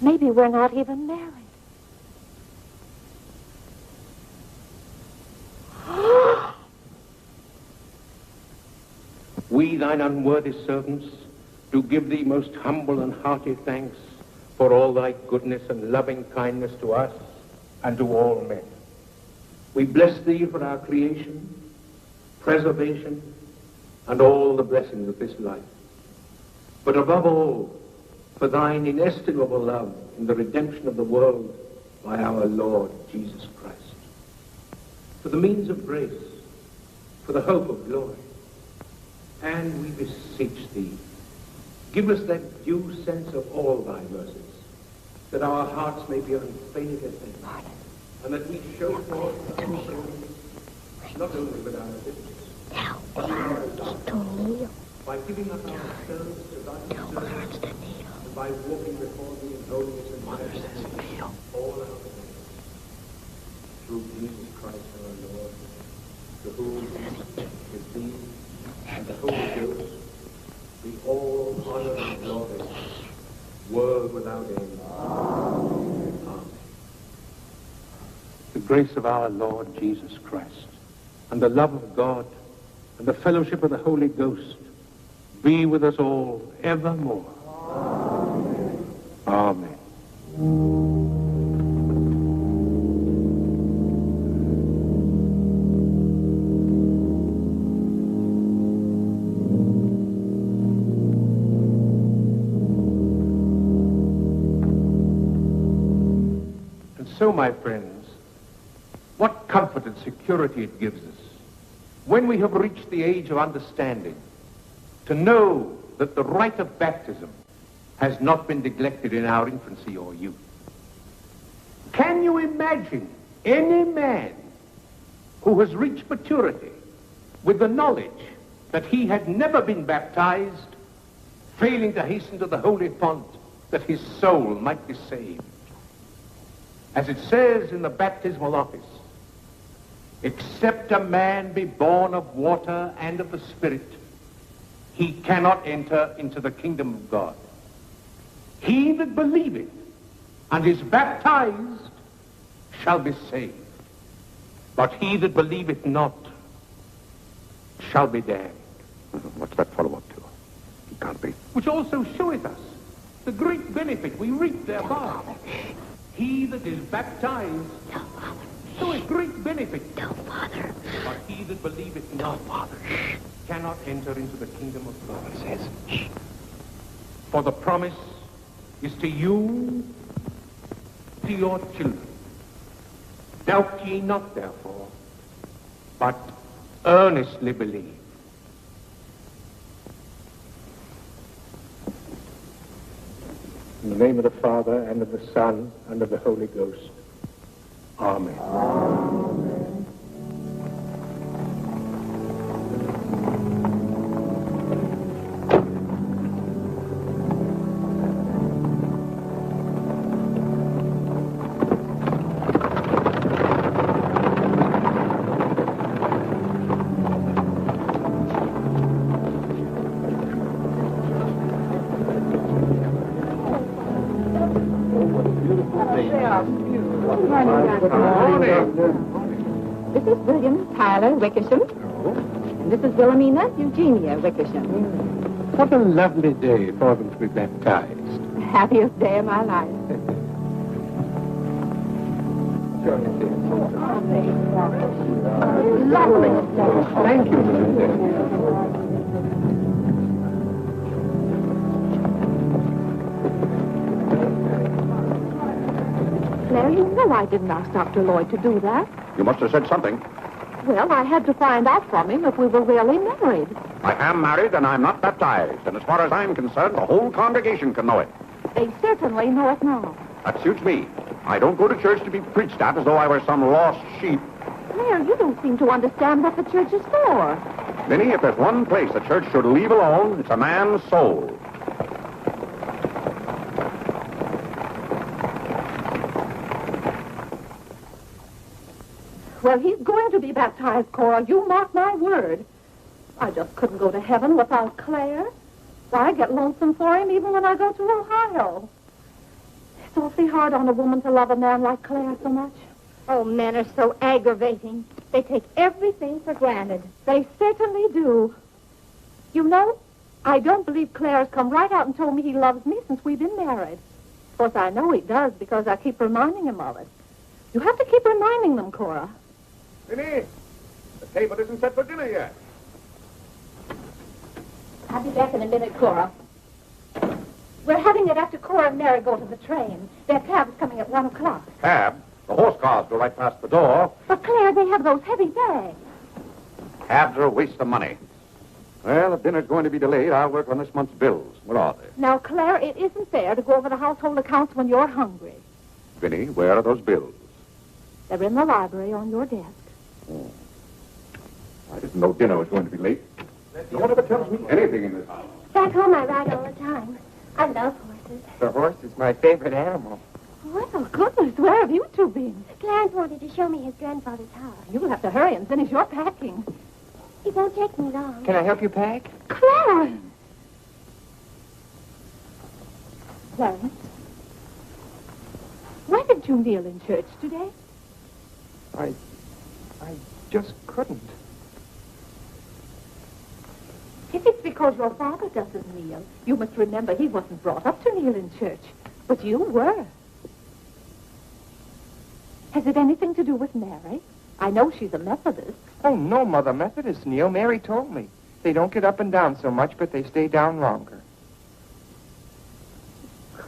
Maybe we're not even married. We, thine unworthy servants, do give thee most humble and hearty thanks for all thy goodness and loving kindness to us and to all men. We bless thee for our creation, preservation, and all the blessings of this life. But above all, for thine inestimable love in the redemption of the world by our Lord Jesus Christ. For the means of grace, for the hope of glory. And we beseech thee, give us that due sense of all thy mercies, that our hearts may be unfaded as they are. And that we show forth our praise, not only with our lips, by giving up ourselves to thy service, and by walking before thee in holiness and majesty all our days. Through Jesus Christ our Lord, to whom with thee and the Holy Ghost be all honor and glory, world without end. Amen. The grace of our Lord Jesus Christ, and the love of God, and the fellowship of the Holy Ghost, be with us all evermore. Amen. Amen. So, my friends, what comfort and security it gives us when we have reached the age of understanding to know that the rite of baptism has not been neglected in our infancy or youth. Can you imagine any man who has reached maturity with the knowledge that he had never been baptized, failing to hasten to the holy font that his soul might be saved? As it says in the baptismal office, except a man be born of water and of the Spirit, he cannot enter into the kingdom of God. He that believeth and is baptized shall be saved, but he that believeth not shall be damned. What's that follow-up to? He can't be. Which also showeth us the great benefit we reap thereby. He that is baptized showeth great benefit. No, Father. But he that believeth not, cannot enter into the kingdom of God. It says, for the promise is to you, to your children. Doubt ye not, therefore, but earnestly believe. In the name of the Father, and of the Son, and of the Holy Ghost. Amen. Amen. This is William Tyler Wickersham. And this is Wilhelmina Eugenia Wickersham. What a lovely day for them to be baptized. Happiest day of my life. Lovely. Thank you. Claire, you know I didn't ask Dr. Lloyd to do that. You must have said something. Well, I had to find out from him if we were really married. I am married and I'm not baptized. And as far as I'm concerned, the whole congregation can know it. They certainly know it now. That suits me. I don't go to church to be preached at as though I were some lost sheep. Claire, you don't seem to understand what the church is for. Minnie, if there's one place the church should leave alone, it's a man's soul. Well, he's going to be baptized, Cora. You mark my word. I just couldn't go to heaven without Claire. Why, I get lonesome for him even when I go to Ohio. It's awfully hard on a woman to love a man like Claire so much. Oh, men are so aggravating. They take everything for granted. They certainly do. You know, I don't believe Claire has come right out and told me he loves me since we've been married. Of course, I know he does because I keep reminding him of it. You have to keep reminding them, Cora. Minnie, the table isn't set for dinner yet. I'll be back in a minute, Cora. We're having it after Cora and Mary go to the train. Their cab's coming at 1 o'clock. Cab? The horse cars go right past the door. But, Claire, they have those heavy bags. Cabs are a waste of money. Well, if dinner's going to be delayed, I'll work on this month's bills. What are they? Now, Claire, it isn't fair to go over the household accounts when you're hungry. Vinny, where are those bills? They're in the library on your desk. Oh. I didn't know dinner was going to be late. No one ever tells me anything in this house. Back home I ride all the time. I love horses. The horse is my favorite animal. Well, goodness, where have you two been? Clarence wanted to show me his grandfather's house. You'll have to hurry and finish your packing. It won't take me long. Can I help you pack? Clarence! Clarence, why did you kneel in church today? I just couldn't. If it's because your father doesn't kneel, you must remember he wasn't brought up to kneel in church. But you were. Has it anything to do with Mary? I know she's a Methodist. Oh, no, Mother Methodist kneel. Mary told me. They don't get up and down so much, but they stay down longer.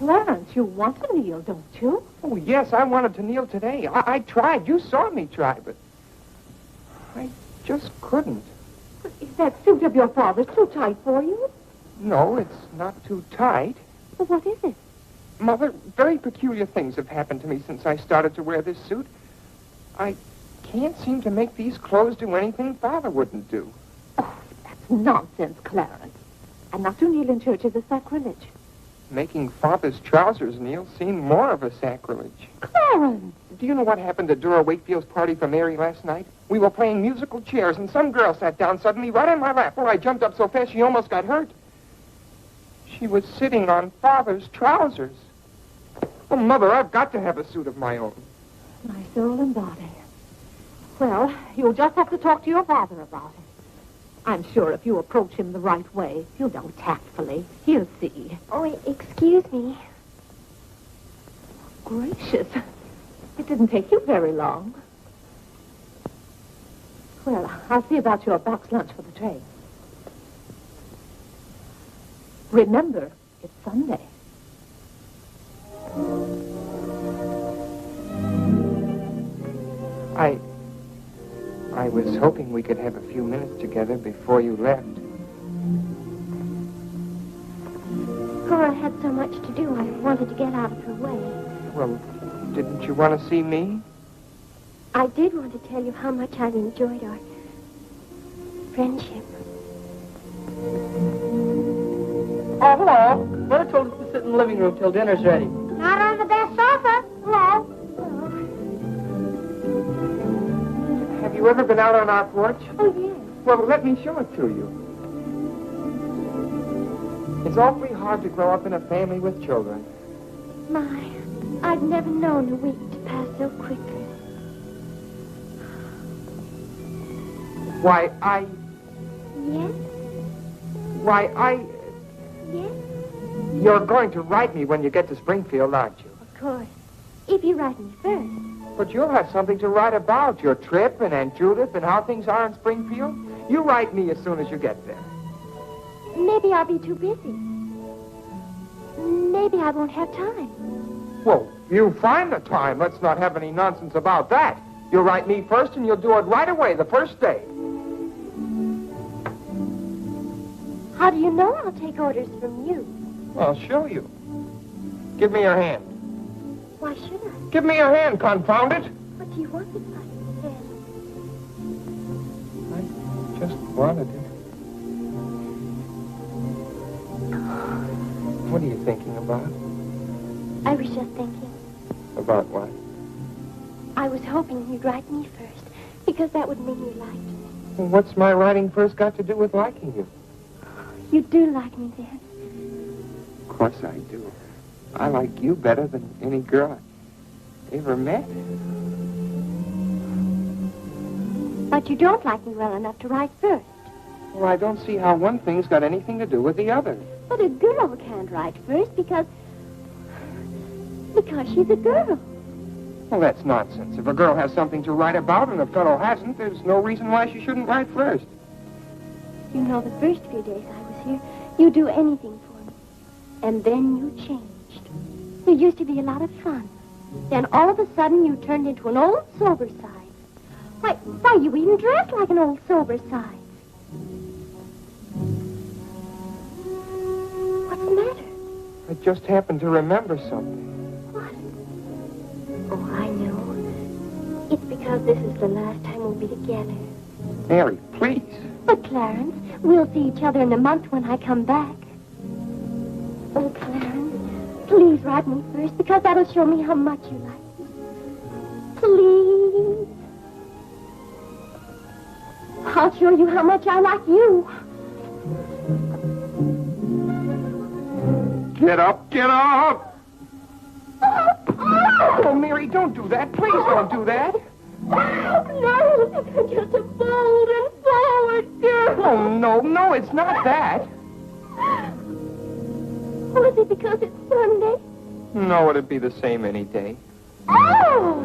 Clarence, you want to kneel, don't you? Oh, yes, I wanted to kneel today. I tried. You saw me try, but I just couldn't. Is that suit of your father's too tight for you? No, it's not too tight. Well, what is it? Mother, very peculiar things have happened to me since I started to wear this suit. I can't seem to make these clothes do anything Father wouldn't do. Oh, that's nonsense, Clarence. And not to kneel in church is a sacrilege. Making Father's trousers kneel seemed more of a sacrilege. Clarence! Do you know what happened at Dora Wakefield's party for Mary last night? We were playing musical chairs, and some girl sat down suddenly right on my lap. Well, I jumped up so fast she almost got hurt. She was sitting on Father's trousers. Oh, Mother, I've got to have a suit of my own. My soul and body. Well, you'll just have to talk to your father about it. I'm sure if you approach him the right way, you know, tactfully, he'll see. Oh, excuse me. Gracious. It didn't take you very long. Well, I'll see about your box lunch for the train. Remember, it's Sunday. I was hoping we could have a few minutes together before you left. Cora had so much to do, I wanted to get out of her way. Well, didn't you want to see me? I did want to tell you how much I've enjoyed our friendship. Oh, hello. Mother told us to sit in the living room till dinner's ready. Not on the best sofa. Hello. Have you ever been out on our porch? Oh, yes. Well, let me show it to you. It's awfully hard to grow up in a family with children. My, I've never known a week to pass so quickly. Why, Yes? Yes? You're going to write me when you get to Springfield, aren't you? Of course. If you write me first. But you'll have something to write about, your trip and Aunt Judith and how things are in Springfield. You write me as soon as you get there. Maybe I'll be too busy. Maybe I won't have time. Well, you find the time. Let's not have any nonsense about that. You'll write me first and you'll do it right away, the first day. How do you know I'll take orders from you? I'll show you. Give me your hand. Why should I? Give me your hand, confound it. What do you want with my hand? I just wanted it. What are you thinking about? I was just thinking. About what? I was hoping you'd write me first, because that would mean you liked me. Well, what's my writing first got to do with liking you? You do like me then. Of course I do. I like you better than any girl I ever met. But you don't like me well enough to write first. Well, I don't see how one thing's got anything to do with the other. But a girl can't write first because she's a girl. Well, that's nonsense. If a girl has something to write about and a fellow hasn't, there's no reason why she shouldn't write first. You know, the first few days I was here, you'd do anything for me. And then you changed. You used to be a lot of fun. Then all of a sudden you turned into an old sober side. Why, you even dressed like an old sober side. What's the matter? I just happened to remember something. What? Oh, I know. It's because this is the last time we'll be together. Mary, please. But, Clarence, we'll see each other in a month when I come back. Oh, Clarence, please write me first, because that'll show me how much you like me. Please. I'll show you how much I like you. Get up, get up! Oh, Mary, don't do that. Please don't do that. No, just a bold and forward girl. Oh, no, it's not that. Oh, is it because it's Sunday? No, it'd be the same any day. Oh,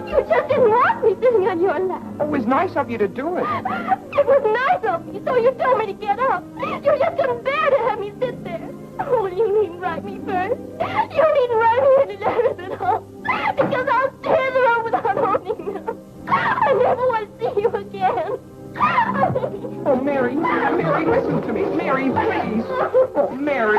you just didn't want me sitting on your lap. Oh, it was nice of you to do it. It was nice of you, so you told me to get up. You just couldn't bear to have me sit there. Oh, you needn't write me first. You needn't write me any letters at all. Because I'll tear them up without opening them. I never want to see you again. Oh, Mary, Mary, listen to me. Mary, please. Oh, Mary.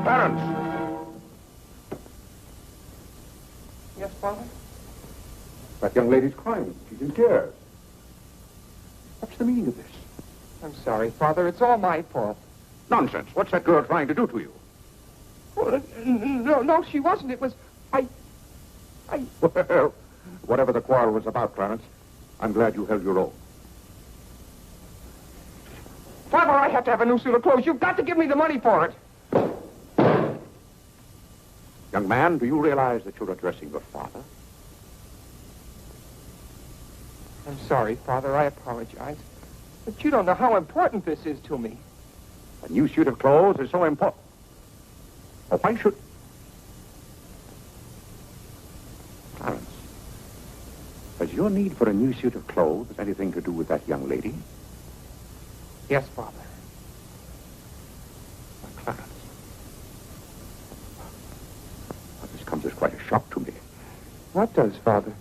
Clarence! Yes, Father? That young lady's crying. She's in tears. What's the meaning of this? I'm sorry, Father. It's all my fault. Nonsense. What's that girl trying to do to you? Oh, no, she wasn't. It was... Well, whatever the quarrel was about, Clarence, I'm glad you held your own. Father, I have to have a new suit of clothes. You've got to give me the money for it. Young man, do you realize that you're addressing your father? I'm sorry, Father. I apologize. But you don't know how important this is to me. A new suit of clothes is so important. Oh, why should... Clarence, has your need for a new suit of clothes anything to do with that young lady? Yes, Father. Now, Clarence, this comes as quite a shock to me. What does, Father?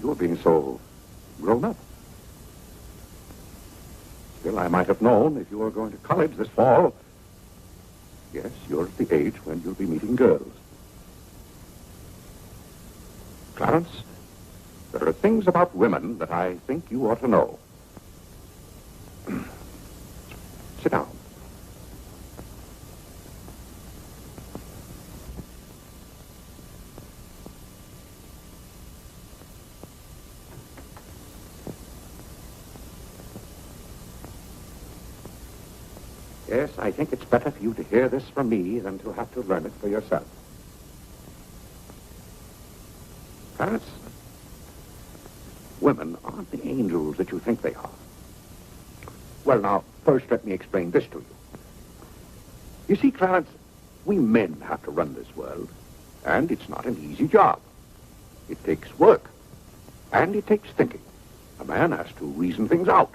You're being so grown up. Still, I might have known if you were going to college this fall. Yes, you're at the age when you'll be meeting girls. Clarence, there are things about women that I think you ought to know. Sit down. Yes, I think it's better for you to hear this from me than to have to learn it for yourself. Clarence, women aren't the angels that you think they are. Well, now, first let me explain this to you. You see, Clarence, we men have to run this world, and it's not an easy job. It takes work, and it takes thinking. A man has to reason things out.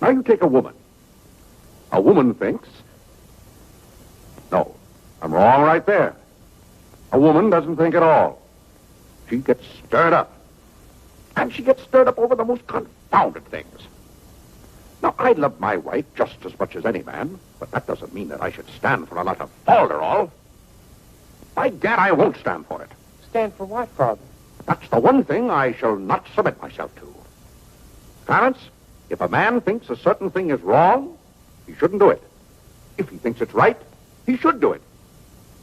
Now, you take a woman. A woman thinks... No, I'm wrong right there. A woman doesn't think at all. She gets stirred up. And she gets stirred up over the most confounded things. Now, I love my wife just as much as any man, but that doesn't mean that I should stand for a lot of falderall. By gad, I won't stand for it. Stand for what, Father? That's the one thing I shall not submit myself to. Clarence, if a man thinks a certain thing is wrong, he shouldn't do it. If he thinks it's right, he should do it.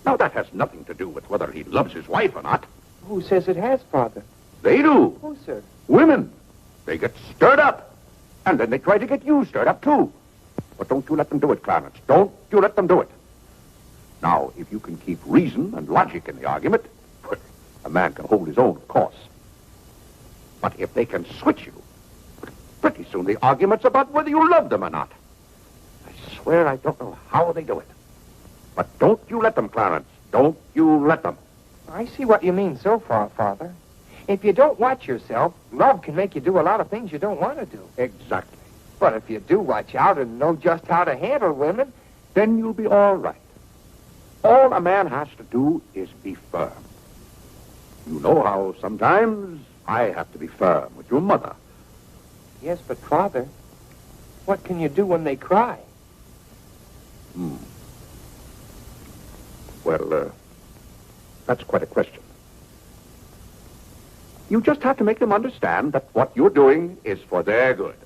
Now, that has nothing to do with whether he loves his wife or not. Who says it has, Father? They do. Who, sir? Women. They get stirred up. And then they try to get you stirred up, too. But don't you let them do it, Clarence. Don't you let them do it. Now, if you can keep reason and logic in the argument, a man can hold his own, of course. But if they can switch you, pretty soon the argument's about whether you love them or not. I swear I don't know how they do it. But don't you let them, Clarence. Don't you let them. I see what you mean so far, Father. If you don't watch yourself, love can make you do a lot of things you don't want to do. Exactly. But if you do watch out and know just how to handle women, then you'll be all right. All a man has to do is be firm. You know how sometimes I have to be firm with your mother. Yes, but Father, what can you do when they cry? Well, that's quite a question. You just have to make them understand that what you're doing is for their good.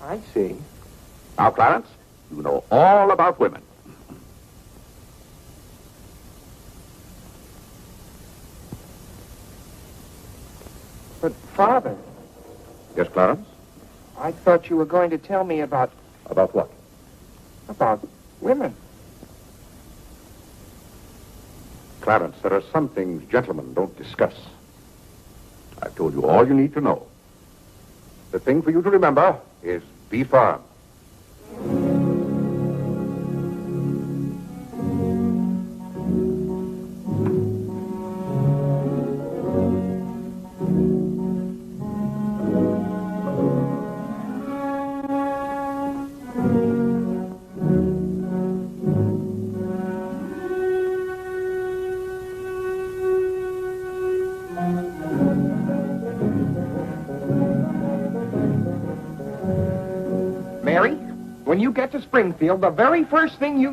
I see. Now, Clarence, you know all about women. But, Father... Yes, Clarence? I thought you were going to tell me about... About what? About women. Clarence, there are some things gentlemen don't discuss. I've told you all you need to know. The thing for you to remember is be firm. Mary, when you get to Springfield, the very first thing you...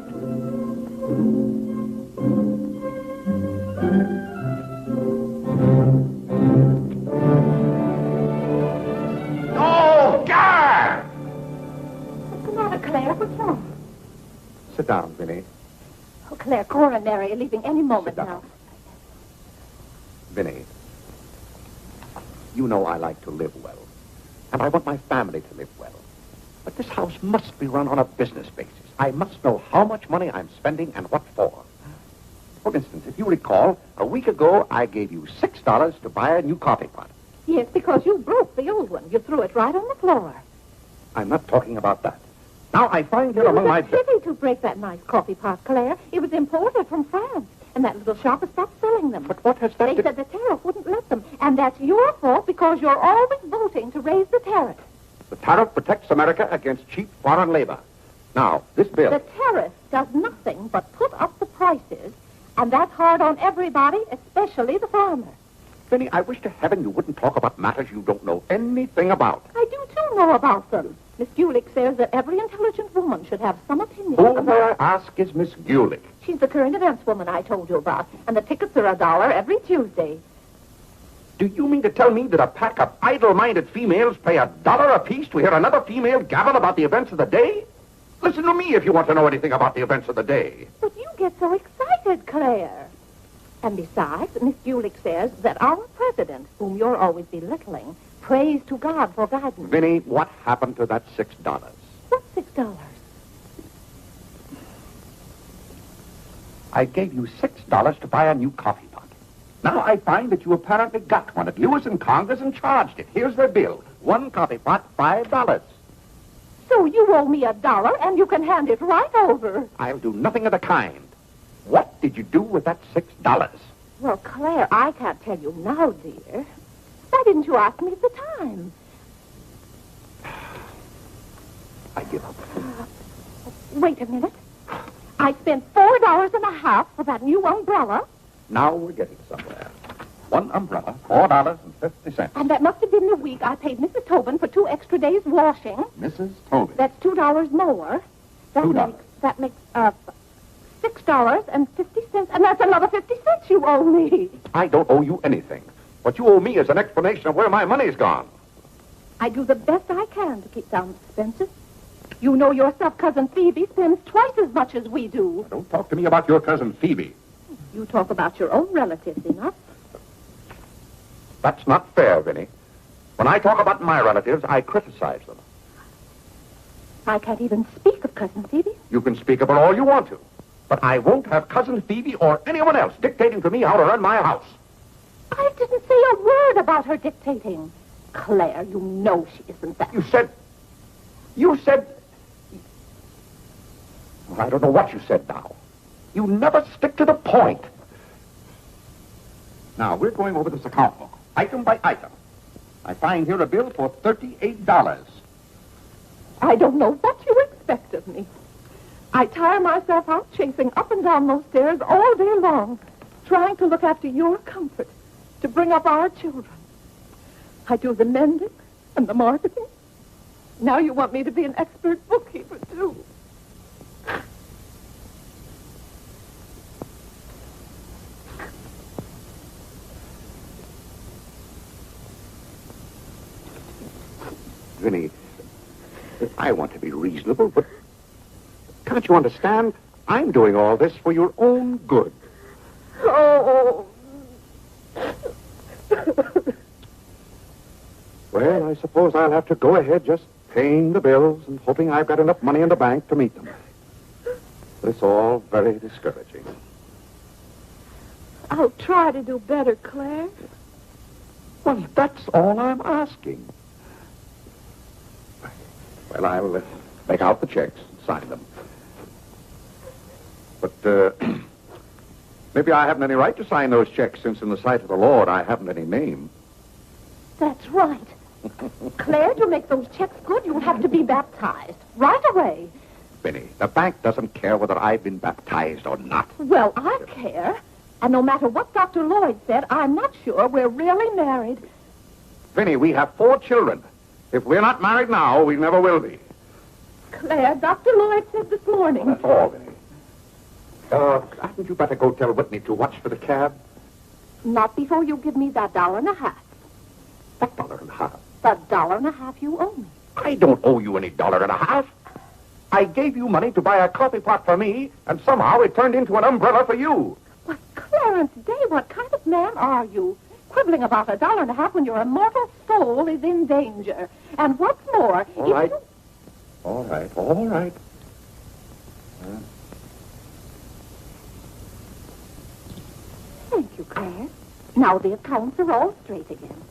Oh, God! What's the matter, Claire? What's wrong? Sit down, Vinny. Oh, Claire, Cora and Mary are leaving any moment Sit down. now. Vinny, you know I like to live well, and I want my family to live well. But this house must be run on a business basis. I must know how much money I'm spending and what for. For instance, if you recall, a week ago I gave you $6 to buy a new coffee pot. Yes, because you broke the old one. You threw it right on the floor. I'm not talking about that. Now I find here among my... It was a pity to break that nice coffee pot, Claire. It was imported from France, and that little shop has stopped selling them. But what has that They to... said the tariff wouldn't let them, and that's your fault because you're always voting to raise the tariff. The tariff protects America against cheap foreign labor. Now, this bill... The tariff does nothing but put up the prices, and that's hard on everybody, especially the farmer. Vinny, I wish to heaven you wouldn't talk about matters you don't know anything about. I do, too, know about them. Miss Gulick says that every intelligent woman should have some opinion Who, about... may I ask, is Miss Gulick? She's the current events woman I told you about, and the tickets are $1 every Tuesday. Do you mean to tell me that a pack of idle-minded females pay $1 apiece to hear another female gabble about the events of the day? Listen to me if you want to know anything about the events of the day. But you get so excited, Claire. And besides, Miss Gulick says that our president, whom you're always belittling, prays to God for guidance. Vinny, what happened to that $6? What's $6? I gave you $6 to buy a new coffee pot. Now I find that you apparently got one at Lewis in Congress and charged it. Here's the bill. One coffee pot, $5. So you owe me $1, and you can hand it right over. I'll do nothing of the kind. What did you do with that $6? Well, Claire, I can't tell you now, dear. Why didn't you ask me at the time? I give up. Wait a minute. I spent $4.50 for that new umbrella. Now we're getting somewhere. One umbrella, $4.50. And that must have been the week I paid Mrs. Tobin for 2 extra days washing. Mrs. Tobin. That's $2 more. $2. That makes $6.50, and that's another 50 cents you owe me. I don't owe you anything. What you owe me is an explanation of where my money's gone. I do the best I can to keep down expenses. You know yourself, Cousin Phoebe spends twice as much as we do. Don't talk to me about your cousin Phoebe. You talk about your own relatives enough. That's not fair, Vinny. When I talk about my relatives, I criticize them. I can't even speak of Cousin Phoebe. You can speak about all you want to. But I won't have Cousin Phoebe or anyone else dictating to me how to run my house. I didn't say a word about her dictating. Claire, you know she isn't that. You said... Well, I don't know what you said now. You never stick to the point. Now, we're going over this account book, item by item. I find here a bill for $38. I don't know what you expect of me. I tire myself out chasing up and down those stairs all day long, trying to look after your comfort, to bring up our children. I do the mending and the marketing. Now you want me to be an expert bookkeeper, too. Vinny, I want to be reasonable, but can't you understand? I'm doing all this for your own good. Oh. Well, I suppose I'll have to go ahead just paying the bills and hoping I've got enough money in the bank to meet them. But it's all very discouraging. I'll try to do better, Claire. Well, that's all I'm asking. Well, I'll make out the checks and sign them. But maybe I haven't any right to sign those checks since in the sight of the Lord I haven't any name. That's right. Claire, to make those checks good, you'll have to be baptized right away. Vinny, the bank doesn't care whether I've been baptized or not. Well, I care. And no matter what Dr. Lloyd said, I'm not sure we're really married. Vinny, we have 4 children. If we're not married now, we never will be. Claire, Dr. Lloyd said this morning. That's all, Vinny. Hadn't you better go tell Whitney to watch for the cab? Not before you give me that $1.50. What $1.50? That $1.50 you owe me. I don't owe you any $1.50. I gave you money to buy a coffee pot for me, and somehow it turned into an umbrella for you. But Clarence Day, what kind of man are you? Quibbling about $1.50 when your immortal soul is in danger. And what's more, All right. All right. Thank you, Claire. Now the accounts are all straight again.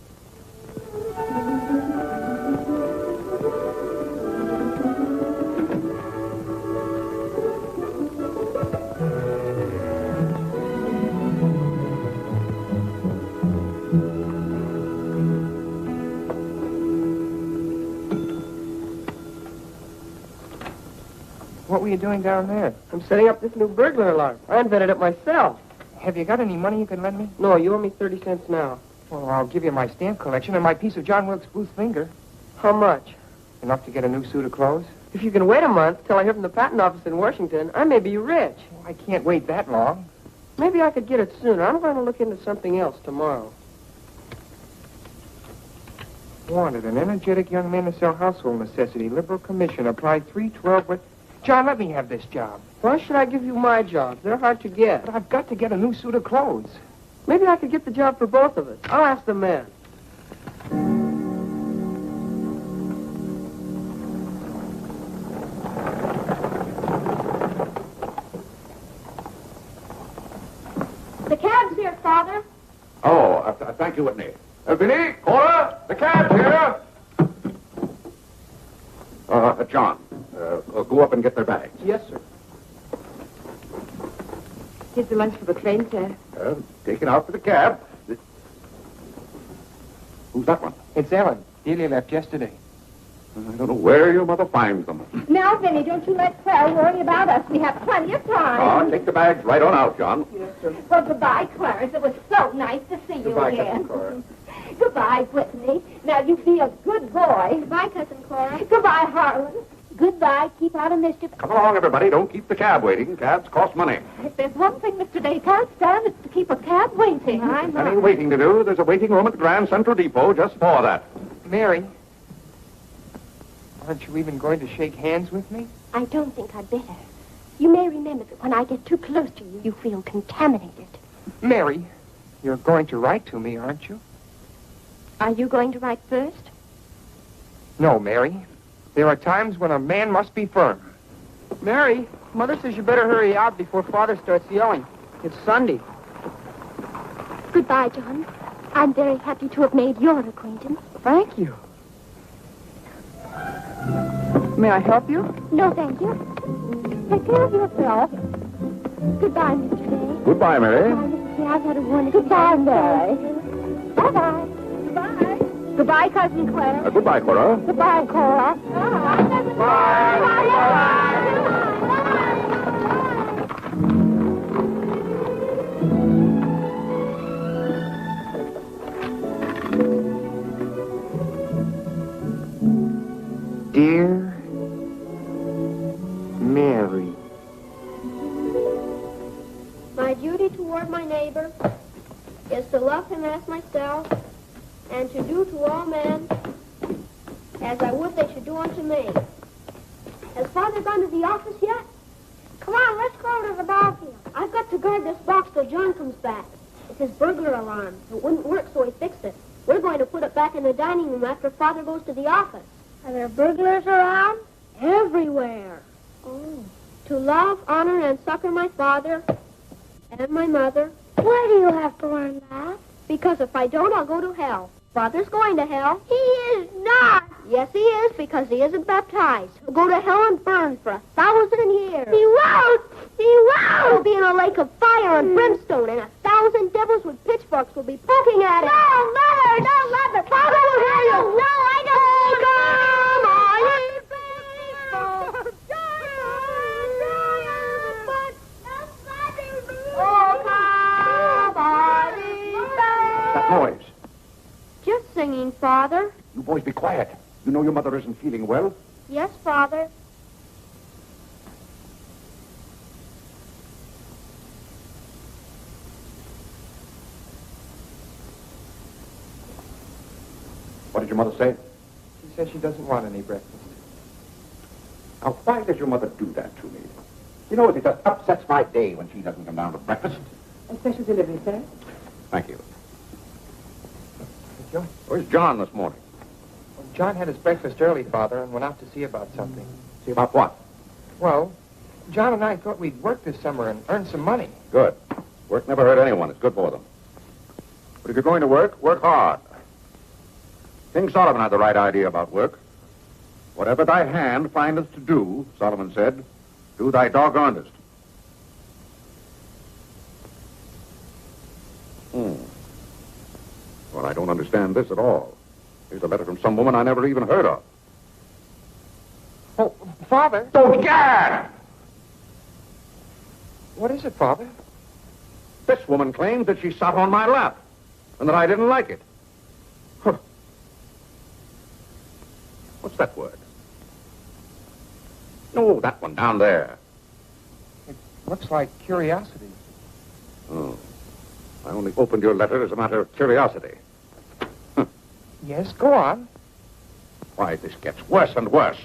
What were you doing down there? I'm setting up this new burglar alarm. I invented it myself. Have you got any money you can lend me? No, you owe me 30 cents now. Well, I'll give you my stamp collection and my piece of John Wilkes Booth finger. How much? Enough to get a new suit of clothes? If you can wait a month till I hear from the patent office in Washington, I may be rich. Well, I can't wait that long. Maybe I could get it sooner. I'm going to look into something else tomorrow. Wanted, an energetic young man to sell household necessity. Liberal commission. Applied 312 with... John, let me have this job. Why should I give you my jobs? They're hard to get. But I've got to get a new suit of clothes. Maybe I could get the job for both of us. I'll ask the man. The cab's here, Father. Oh, thank you, Whitney. Vinny, Cora, the cab's here. John, go up and get their bags. Yes, sir. Here's the lunch for the train, sir. Take it out for the cab. Who's that one? It's Ellen. Delia left yesterday. I don't know where your mother finds them. Now, Vinny, don't you let Claire worry about us. We have plenty of time. Take the bags right on out, John. Yes, sir. Well, goodbye, Clarence. It was so nice to see you Goodbye, again. Cousin Cora. Goodbye, Whitney. Now, you be a good boy. Goodbye, Cousin Cora. Goodbye, Harlan. Goodbye. Keep out of mischief. Come along, everybody. Don't keep the cab waiting. Cabs cost money. If there's one thing Mr. Day can't stand, it's to keep a cab waiting. Any waiting to do, there's a waiting room at the Grand Central Depot just for that. Mary, aren't you even going to shake hands with me? I don't think I'd better. You may remember that when I get too close to you, you feel contaminated. Mary, you're going to write to me, aren't you? Are you going to write first? No, Mary. There are times when a man must be firm. Mary, Mother says you better hurry out before Father starts yelling. It's Sunday. Goodbye, John. I'm very happy to have made your acquaintance. Thank you. May I help you? No, thank you. Take care of yourself. Goodbye, Mr. Day. Goodbye, Mary. Goodbye, Mr. Day. I've had a wonderful Goodbye, day. Mary. Bye-bye. Goodbye. Goodbye, Cousin Claire. Goodbye, Cora. Goodbye, Cora. Dear Mary. My duty toward my neighbor is to love him as myself and to do to all men as I would they should do unto me. Has Father gone to the office yet? Come on, let's go to the ball field. I've got to guard this box till John comes back. It's his burglar alarm. It wouldn't work, so he fixed it. We're going to put it back in the dining room after Father goes to the office. Are there burglars around? Everywhere. Oh. To love, honor, and succor my father and my mother. Why do you have to learn that? Because if I don't, I'll go to hell. Father's going to hell. He is not. Yes, he is, because he isn't baptized. He'll go to hell and burn for 1,000 years. He won't. He won't. He'll be in a lake of fire and brimstone, and 1,000 devils with pitchforks will be poking at him. No, Mother, don't let me. Father will hear you. No, I don't. Come on, you faithful. That noise. Just singing, Father. You boys be quiet. You know your mother isn't feeling well. Yes, Father. mother say? She said she doesn't want any breakfast. Now, why does your mother do that to me? You know, it just upsets my day when she doesn't come down to breakfast. A special delivery, sir. Thank you. John? Where's John this morning? Well, John had his breakfast early, Father, and went out to see about something. See about what? Well, John and I thought we'd work this summer and earn some money. Good. Work never hurt anyone. It's good for them. But if you're going to work, work hard. King Solomon had the right idea about work. Whatever thy hand findeth to do, Solomon said, do thy doggonedest. Well, I don't understand this at all. Here's a letter from some woman I never even heard of. Oh, Father! Oh, Gad! What is it, Father? This woman claims that she sat on my lap and that I didn't like it. Huh. What's that word? No, that one down there. It looks like curiosity. Oh. I only opened your letter as a matter of curiosity. Yes, go on. Why, this gets worse and worse.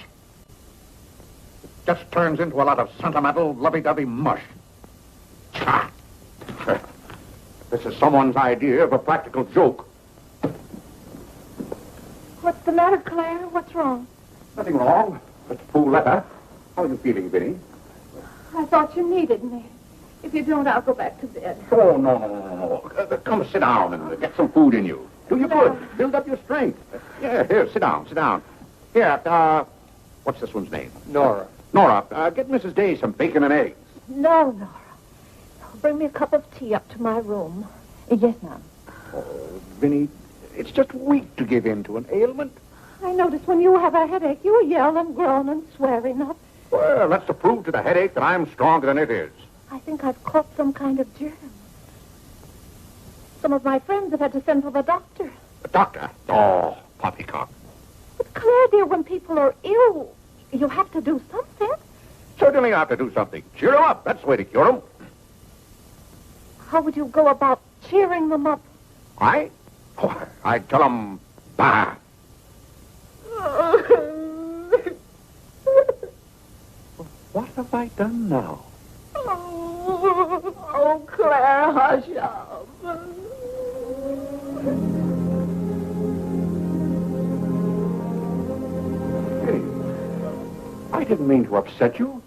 It just turns into a lot of sentimental, lovey-dovey mush. Cha! This is someone's idea of a practical joke. What's the matter, Claire? What's wrong? Nothing wrong. Just a fool letter. How are you feeling, Vinny? I thought you needed me. If you don't, I'll go back to bed. Oh, no. Come sit down and get some food in you. Do you good. Build up your strength. Yeah, here, sit down. Here, what's this one's name? Nora. Nora, get Mrs. Day some bacon and eggs. No, Nora. Bring me a cup of tea up to my room. Yes, ma'am. Oh, Vinny, it's just weak to give in to an ailment. I notice when you have a headache, you yell and groan and swear enough. Well, that's to prove to the headache that I'm stronger than it is. I think I've caught some kind of germ. Some of my friends have had to send for the doctor. The doctor? Oh, poppycock. But Claire, dear, when people are ill, you have to do something. Certainly I have to do something. Cheer them up. That's the way to cure them. How would you go about cheering them up? I'd tell them, bah. What have I done now? Oh, Claire, hush up. Hey, I didn't mean to upset you.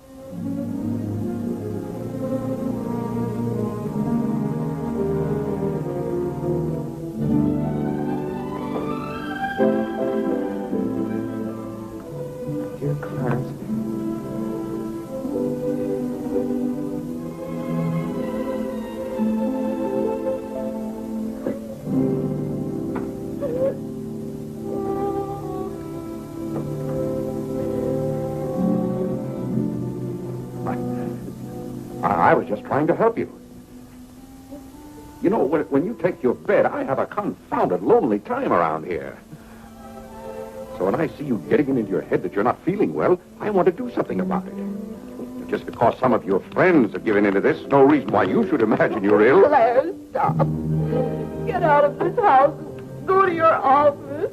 Dear Clarence. I was just trying to help you. You know, when you take your bed, I have a confounded lonely time around here. So when I see you getting it into your head that you're not feeling well, I want to do something about it. Just because some of your friends have given into this, no reason why you should imagine you're ill. Claire, stop. Get out of this house and go to your office.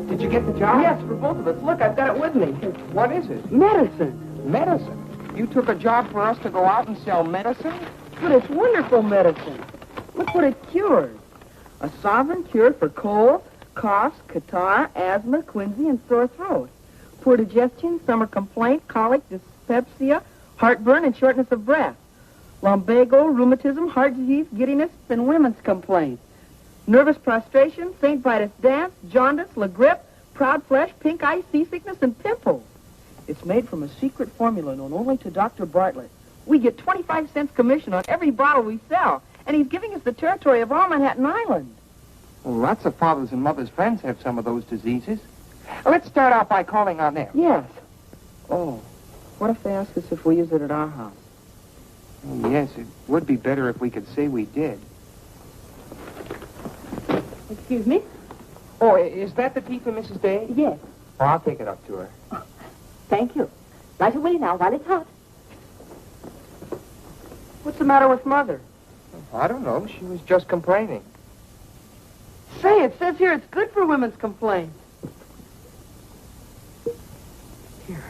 Did you get the job? Yes, for both of us. Look, I've got it with me. What is it? Medicine. Medicine. You took a job for us to go out and sell medicine? But it's wonderful medicine. Look what it cures. A sovereign cure for cold, coughs, catarrh, asthma, quinsy, and sore throat. Poor digestion, summer complaint, colic, dyspepsia, heartburn, and shortness of breath. Lumbago, rheumatism, heart disease, giddiness, and women's complaints. Nervous prostration, St. Vitus dance, jaundice, la grippe, proud flesh, pink eye, seasickness, and pimples. It's made from a secret formula known only to Dr. Bartlett. We get 25 cents commission on every bottle we sell, and he's giving us the territory of all Manhattan Island. Well, lots of fathers and mothers' friends have some of those diseases. Let's start out by calling on them. Yes. Oh, what if they ask us if we use it at our house? Oh, yes, it would be better if we could say we did. Excuse me? Oh, is that the tea for Mrs. Day? Yes. Oh, I'll take it up to her. Thank you. Right away now while it's hot. What's the matter with Mother? I don't know. She was just complaining. Say, it says here it's good for women's complaints. Here.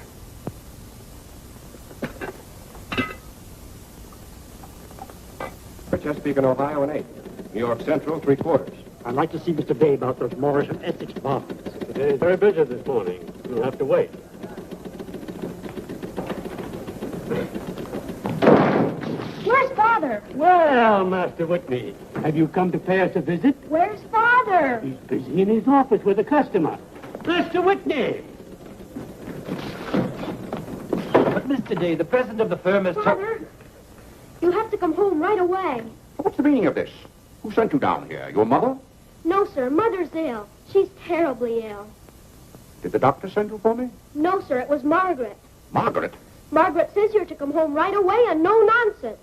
For Chesapeake and Ohio, an 8. New York Central, 3/4. I'd like to see Mr. Day about those Morris and Essex apartments. They're very busy this morning. You'll have to wait. Where's Father? Well, Master Whitney, have you come to pay us a visit? Where's Father? He's busy in his office with a customer. Master Whitney! But, Mr. Day, the president of the firm has... Father, you have to come home right away. What's the meaning of this? Who sent you down here? Your mother? No, sir. Mother's ill. She's terribly ill. Did the doctor send you for me? No, sir. It was Margaret. Margaret? Margaret says you're to come home right away and no nonsense.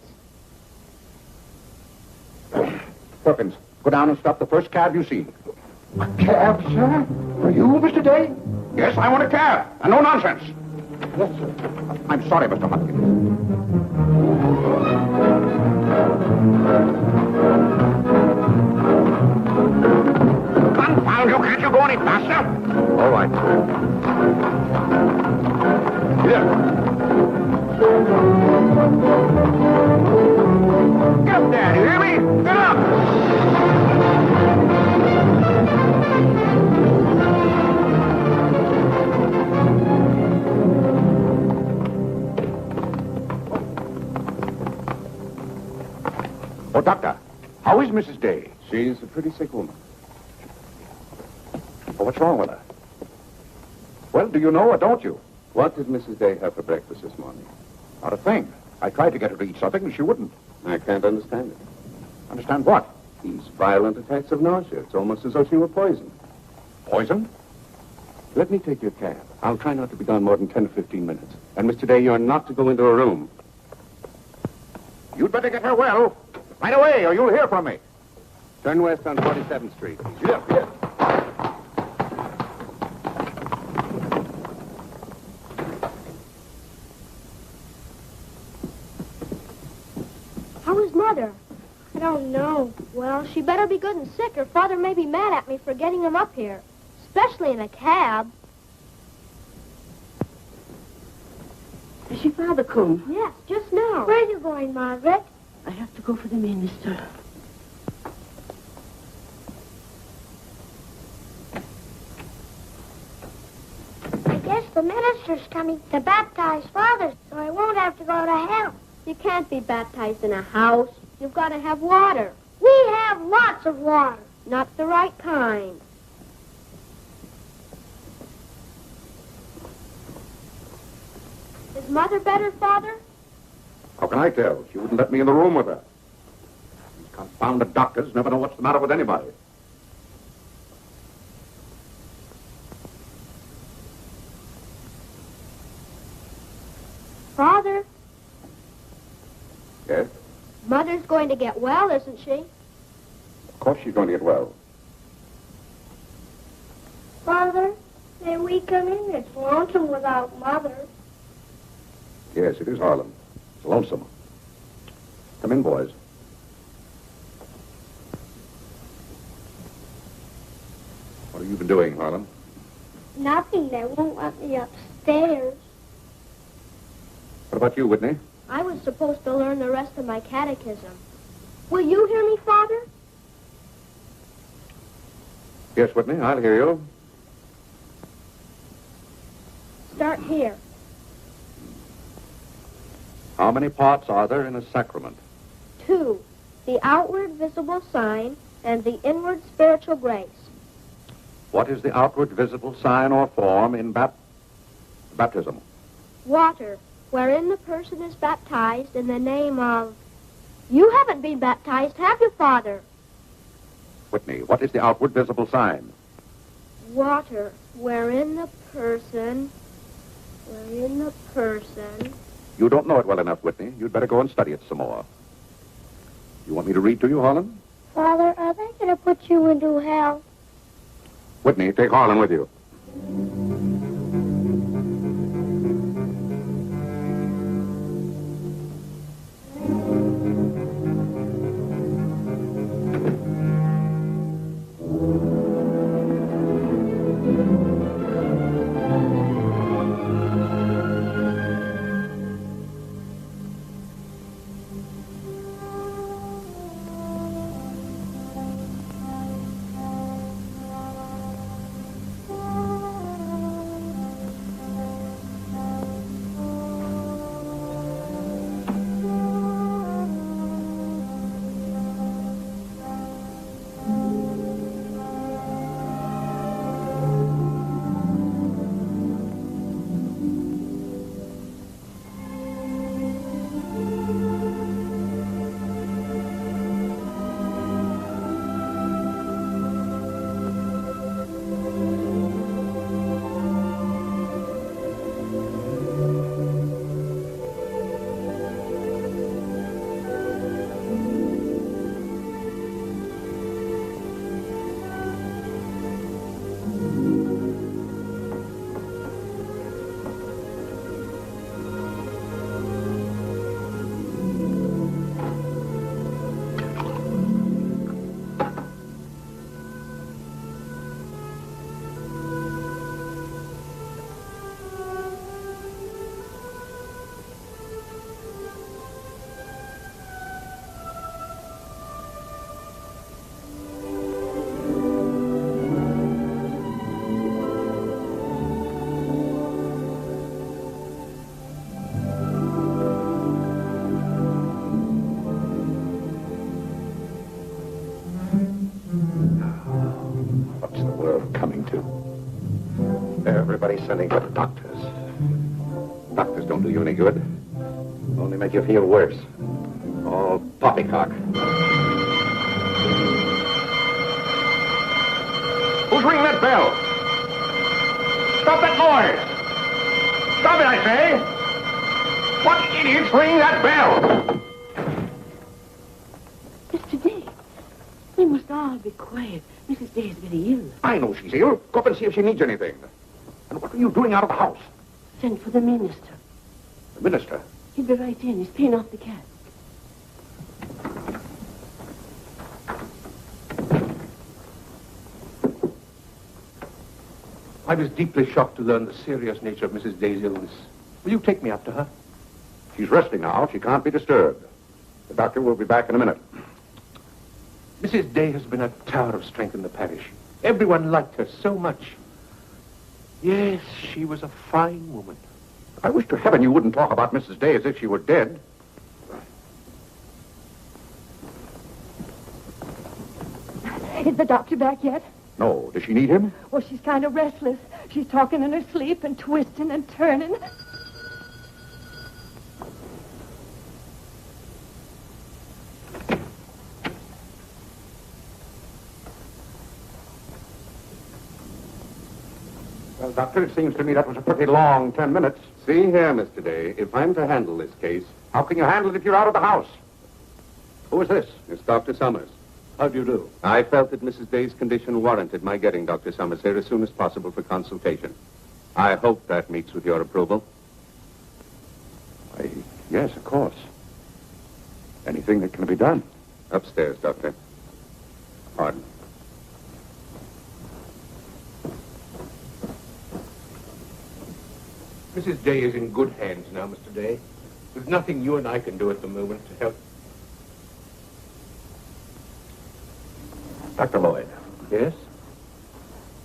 Perkins, go down and stop the first cab you see. A cab, sir? For you, Mr. Day? Yes, I want a cab, and no nonsense. Yes, sir. I'm sorry, Mr. Hopkins. Confound you, can't you go any faster? All right. Here. Get up there, do you hear me? Get up! Oh, Doctor, how is Mrs. Day? She's a pretty sick woman. Oh, what's wrong with her? Well, do you know or don't you? What did Mrs. Day have for breakfast this morning? Not a thing. I tried to get her to eat something, and she wouldn't. I can't understand it. Understand what? These violent attacks of nausea. It's almost as though she were poisoned. Poison? Let me take your cab. I'll try not to be gone more than 10 or 15 minutes. And, Mr. Day, you're not to go into a room. You'd better get her well. Right away, or you'll hear from me. Turn west on 47th Street. Yes, yes. How is Mother? I don't know. Well, she better be good and sick, or Father may be mad at me for getting him up here. Especially in a cab. Is your father come? Yes, just now. Where are you going, Margaret? I have to go for the minister. I guess the minister's coming to baptize Father, so I won't have to go to hell. You can't be baptized in a house. You've got to have water. We have lots of water. Not the right kind. Is Mother better, Father? How can I tell? She wouldn't let me in the room with her. These confounded doctors never know what's the matter with anybody. Father, Yes? Mother's going to get well, isn't she? Of course she's going to get well. Father, may we come in? It's lonesome without Mother. Yes, it is Harlem. It's lonesome. Come in, boys. What have you been doing, Harlem? Nothing. They won't let me upstairs. What about you, Whitney? I was supposed to learn the rest of my catechism. Will you hear me, Father? Yes, Whitney, I'll hear you. Start here. How many parts are there in a sacrament? 2. The outward visible sign and the inward spiritual grace. What is the outward visible sign or form in baptism? Water, wherein the person is baptized in the name of... You haven't been baptized, have you, Father? Whitney, what is the outward visible sign? Water, wherein the person... You don't know it well enough, Whitney. You'd better go and study it some more. You want me to read to you, Harlan? Father, are they going to put you into hell? Whitney, take Harlan with you. Everybody's sending for the doctors. Doctors don't do you any good. Only make you feel worse. All poppycock. Who's ringing that bell? Stop that noise! Stop it, I say! What idiot's ringing that bell? Mr. Day, we must all be quiet. Mrs. Day is very ill. I know she's ill. Go up and see if she needs anything. And what are you doing out of the house? Send for the minister. The minister? He'll be right in. He's paying off the cat. I was deeply shocked to learn the serious nature of Mrs. Day's illness. Will you take me up to her? She's resting now. She can't be disturbed. The doctor will be back in a minute. Mrs. Day has been a tower of strength in the parish. Everyone liked her so much. Yes, she was a fine woman. I wish to heaven you wouldn't talk about Mrs. Day as if she were dead. Is the doctor back yet? No. Does she need him? Well, she's kind of restless. She's talking in her sleep and twisting and turning. Well, Doctor, it seems to me that was a pretty long 10 minutes. See here, Mr. Day, if I'm to handle this case... How can you handle it if you're out of the house? Who is this? It's Dr. Summers. How do you do? I felt that Mrs. Day's condition warranted my getting Dr. Summers here as soon as possible for consultation. I hope that meets with your approval. Yes, of course. Anything that can be done. Upstairs, Doctor. Pardon. Mrs. Day is in good hands now, Mr. Day. There's nothing you and I can do at the moment to help. Dr. Lloyd. Yes?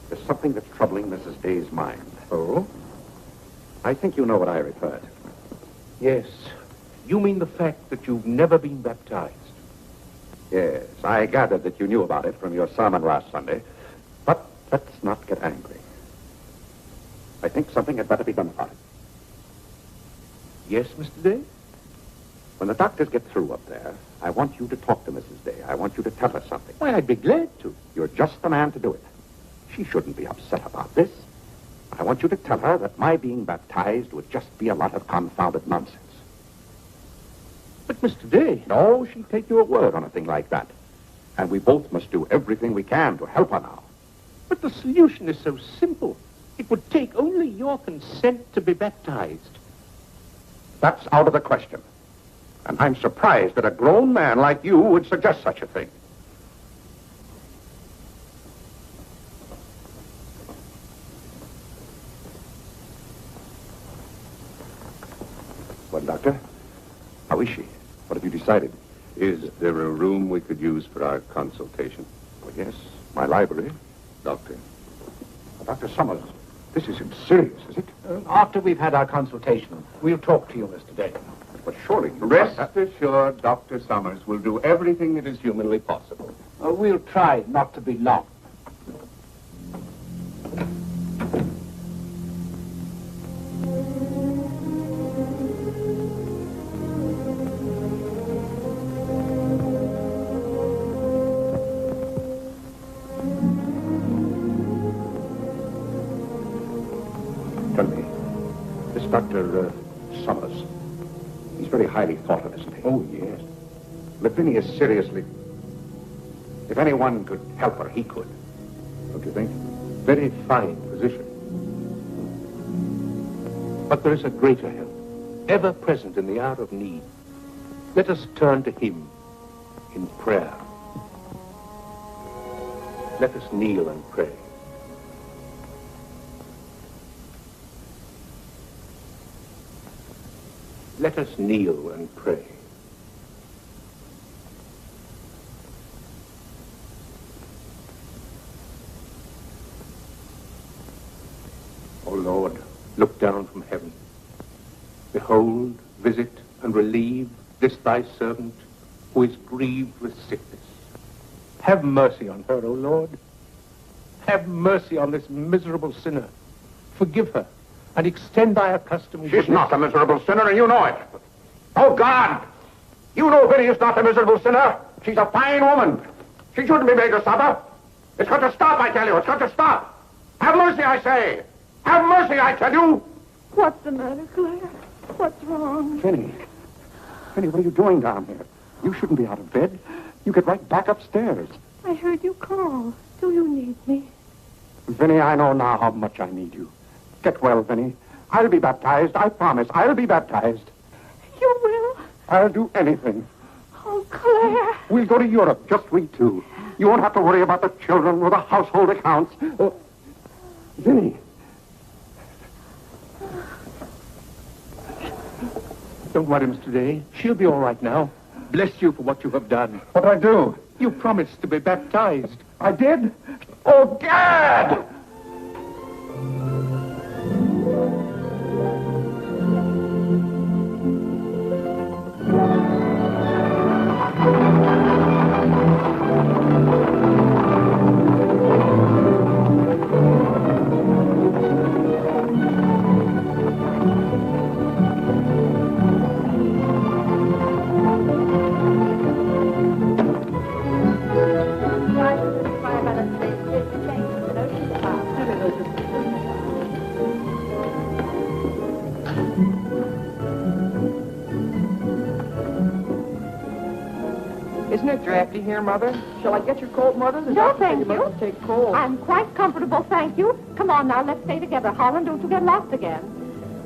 There's something that's troubling Mrs. Day's mind. Oh? I think you know what I refer to. Yes. You mean the fact that you've never been baptized? Yes, I gathered that you knew about it from your sermon last Sunday. But let's not get angry. I think something had better be done about it. Yes, Mr. Day? When the doctors get through up there, I want you to talk to Mrs. Day. I want you to tell her something. Why, I'd be glad to. You're just the man to do it. She shouldn't be upset about this. I want you to tell her that my being baptized would just be a lot of confounded nonsense. But, Mr. Day... No, she'd take your word on a thing like that. And we both must do everything we can to help her now. But the solution is so simple. It would take only your consent to be baptized. That's out of the question. And I'm surprised that a grown man like you would suggest such a thing. Well, Doctor, how is she? What have you decided? Is there a room we could use for our consultation? Well, yes, my library. Doctor. Dr. Summers, this isn't serious, is it? After we've had our consultation, we'll talk to you, Mr. Day. But surely you Rest assured, Dr. Summers will do everything that is humanly possible. We'll try not to be long. Tell me, this Dr. Summers, he's very highly thought of, isn't he? Oh, yes. Lavinia is seriously... If anyone could help her, he could. Don't you think? Very fine position. But there is a greater help, ever present in the hour of need. Let us turn to him in prayer. Let us kneel and pray. Let us kneel and pray. O Lord, look down from heaven. Behold, visit, and relieve this thy servant who is grieved with sickness. Have mercy on her, O Lord. Have mercy on this miserable sinner. Forgive her, and extend thy accustomed She's goodness. not a miserable sinner, and you know it. Oh, God! You know Vinny is not a miserable sinner. She's a fine woman. She shouldn't be made to suffer. It's got to stop, I tell you. It's got to stop. Have mercy, I say. Have mercy, I tell you. What's the matter, Claire? What's wrong? Vinny. Vinny, what are you doing down here? You shouldn't be out of bed. You get right back upstairs. I heard you call. Do you need me? Vinny, I know now how much I need you. Get well, Vinny. I'll be baptized. I promise. I'll be baptized. You will? I'll do anything. Oh, Claire. We'll go to Europe, just we two. You won't have to worry about the children or the household accounts. Vinny. Don't worry, Mr. Day. She'll be all right now. Bless you for what you have done. What'd I do? You promised to be baptized. I did? Oh, Gad! Isn't it drafty here, Mother? Shall I get your coat, Mother? The No, doctor said thank mustn't you. take cold. I'm quite comfortable, thank you. Come on now, let's stay together. Holland, don't you get lost again.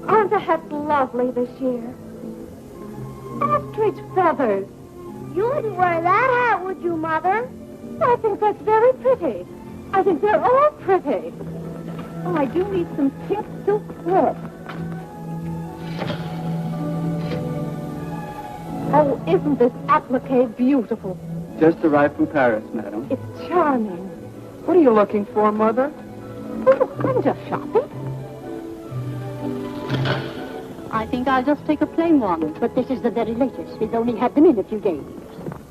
Aren't the hats lovely this year? Ostrich feathers. You wouldn't wear that hat, would you, Mother? I think that's very pretty. I think they're all pretty. Oh, I do need some pink silk thread. Oh, isn't this applique beautiful? Just arrived from Paris, madam. It's charming. What are you looking for, Mother? Oh, I'm just shopping. I think I'll just take a plain one. But this is the very latest. We've only had them in a few days.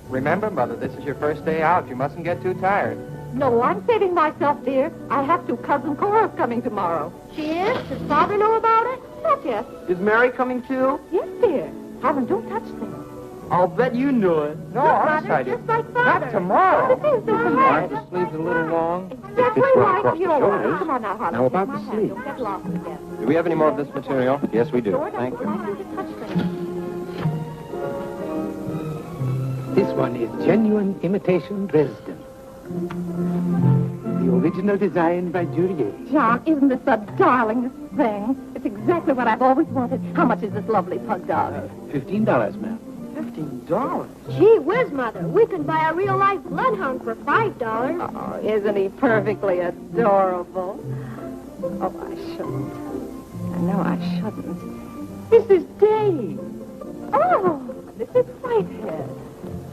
Remember, Mother, this is your first day out. You mustn't get too tired. No, I'm saving myself, dear. I have to. Cousin Cora's coming tomorrow. She is? Does Father know about it? Not yet. Is Mary coming too? Yes, dear. Helen, don't touch things. I'll bet you knew it. No, Look, I'm Mother, excited. just like Father. Not tomorrow. This is the Aren't the sleeves a little long? Exactly well like across the yours. shoulders. Come on now, Holland. How about Take my the hand. sleeve? Don't get lost again. Do we have any more of this material? Yes, we do. George, Thank I you. want you to touch things. This one is genuine imitation Dresden. The original design by Duryea. John, isn't this the darlingest thing? It's exactly what I've always wanted. How much is this lovely pug dog? $15, ma'am. $15? Gee whiz, Mother. We can buy a real-life bloodhound for $5. Oh, isn't he perfectly adorable? Oh, I shouldn't. I know I shouldn't. This is Dave. Oh, this is Whitehead.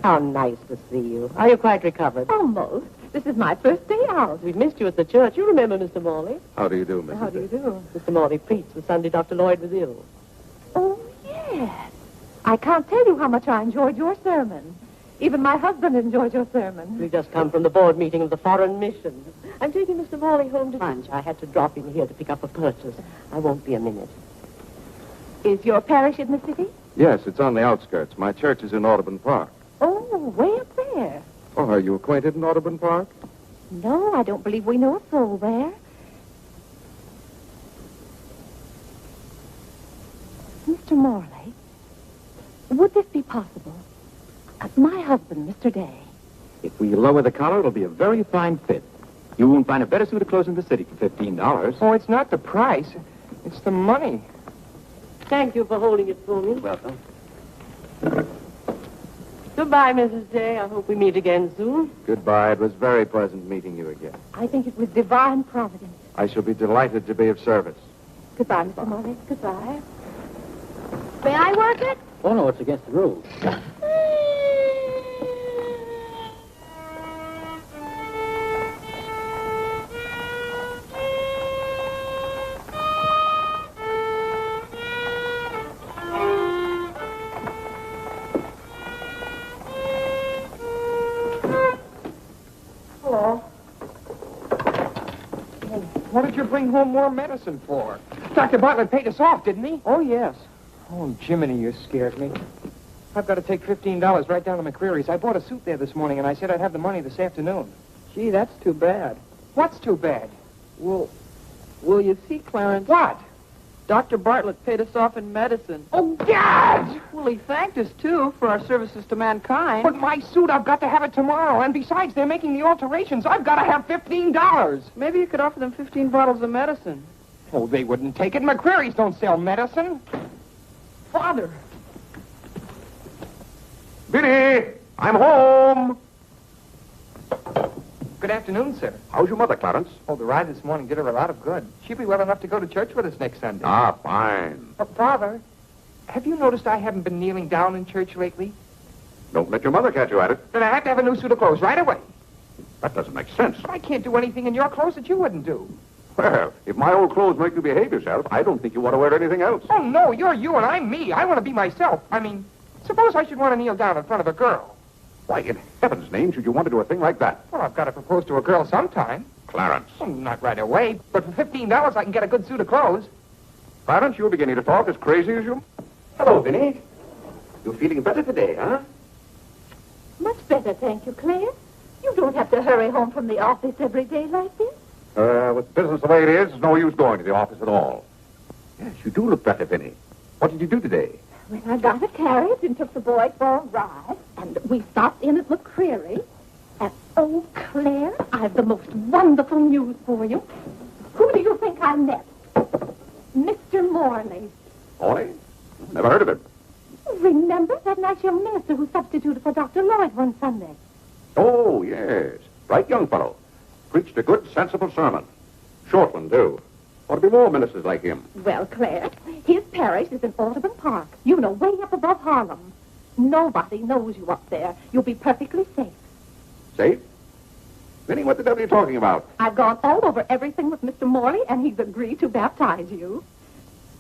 How nice to see you. Are you quite recovered? Almost. This is my first day out. We've missed you at the church. You remember Mr. Morley? How do you do, Mrs. How do you do? Mr. Morley preached the Sunday Dr. Lloyd was ill. Oh, yes. I can't tell you how much I enjoyed your sermon. Even my husband enjoyed your sermon. We've just come from the board meeting of the Foreign Mission. I'm taking Mr. Morley home to lunch. I had to drop in here to pick up a purchase. I won't be a minute. Is your parish in the city? Yes, it's on the outskirts. My church is in Audubon Park. Oh, way up there. Oh, are you acquainted in Audubon Park? No, I don't believe we know a soul there. Mr. Morley, would this be possible? My husband, Mr. Day. If we lower the collar, it'll be a very fine fit. You won't find a better suit of clothes in the city for $15. Oh, it's not the price. It's the money. Thank you for holding it for me. Welcome. Goodbye, Mrs. Day. I hope we meet again soon. Goodbye. It was very pleasant meeting you again. I think it was divine providence. I shall be delighted to be of service. Goodbye, Mr. Morley. Goodbye. May I work it? Oh, no, it's against the rules. Hello. What did you bring home more medicine for? Dr. Bartlett paid us off, didn't he? Oh, yes. Oh, Jiminy, you scared me. I've got to take $15 right down to McCreary's. I bought a suit there this morning, and I said I'd have the money this afternoon. Gee, that's too bad. What's too bad? Well, you see, Clarence? What? Dr. Bartlett paid us off in medicine. Oh, God! Well, he thanked us, too, for our services to mankind. But my suit, I've got to have it tomorrow. And besides, they're making the alterations. I've got to have $15. Maybe you could offer them 15 bottles of medicine. Oh, they wouldn't take it. McCreary's don't sell medicine. Father! Biddy, I'm home. Good afternoon, sir. How's your mother, Clarence? Oh, the ride this morning did her a lot of good. She'll be well enough to go to church with us next Sunday. Ah, fine. Father, have you noticed I haven't been kneeling down in church lately? Don't let your mother catch you at it. Then I have to have a new suit of clothes right away. That doesn't make sense. I can't do anything in your clothes that you wouldn't do. Well, if my old clothes make you behave yourself, I don't think you want to wear anything else. Oh, no, you're you and I'm me. I want to be myself. I mean, suppose I should want to kneel down in front of a girl. Why, in heaven's name, should you want to do a thing like that? Well, I've got to propose to a girl sometime. Clarence. Well, not right away, but for $15 I can get a good suit of clothes. Clarence, you're beginning to talk as crazy as you... Hello, Vinny. You're feeling better today, huh? Much better, thank you, Claire. You don't have to hurry home from the office every day like this. With business the way it is, there's no use going to the office at all. Yes, you do look better, Vinny. What did you do today? Well, I got a carriage and took the boy for a ride, and we stopped in at McCreary. And, oh, Claire, I've the most wonderful news for you. Who do you think I met? Mr. Morley. Morley? Never heard of him. Remember that nice young minister who substituted for Dr. Lloyd one Sunday? Oh, yes. Bright young fellow. Preached a good, sensible sermon. Short one, too. Ought to be more ministers like him. Well, Claire, his parish is in Audubon Park. You know, way up above Harlem. Nobody knows you up there. You'll be perfectly safe. Safe? Vinny, what the devil are you talking about? I've gone all over everything with Mr. Morley, and he's agreed to baptize you.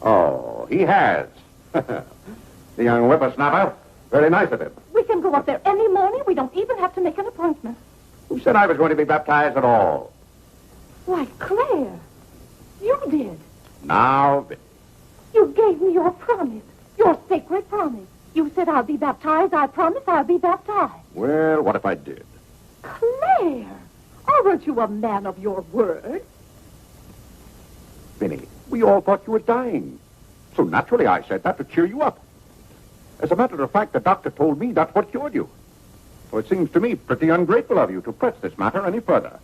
Oh, he has. The young whippersnapper. Very nice of him. We can go up there any morning. We don't even have to make an appointment. Who said I was going to be baptized at all? Why, Claire, you did. Now, Vinny. You gave me your promise, your sacred promise. You said I'll be baptized. I promise I'll be baptized. Well, what if I did? Claire, aren't you a man of your word? Vinny, we all thought you were dying. So naturally I said that to cheer you up. As a matter of fact, the doctor told me that's what cured you. So it seems to me pretty ungrateful of you to press this matter any further.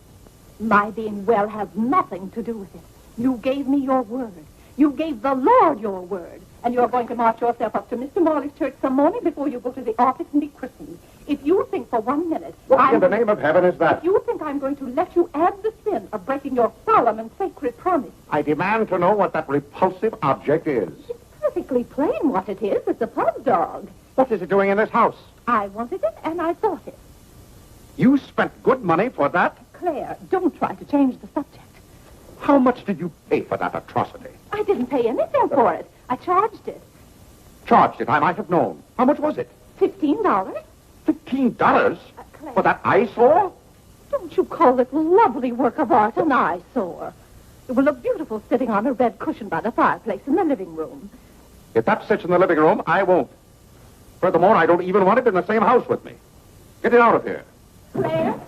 My being well has nothing to do with it. You gave me your word. You gave the Lord your word. And you're going to march yourself up to Mr. Morley's church some morning before you go to the office and be christened. If you think for 1 minute... What in the name of heaven is that? If you think I'm going to let you add the sin of breaking your solemn and sacred promise... I demand to know what that repulsive object is. It's perfectly plain what it is. It's a pug dog. What is it doing in this house? I wanted it, and I bought it. You spent good money for that? Claire, don't try to change the subject. How much did you pay for that atrocity? I didn't pay anything for it. I charged it. Charged it, I might have known. How much was it? $15. $15? Claire, For that eyesore? don't you call it lovely work of art an eyesore? It will look beautiful sitting on a red cushion by the fireplace in the living room. If that sits in the living room, I won't. Furthermore, I don't even want it in the same house with me. Get it out of here. Claire,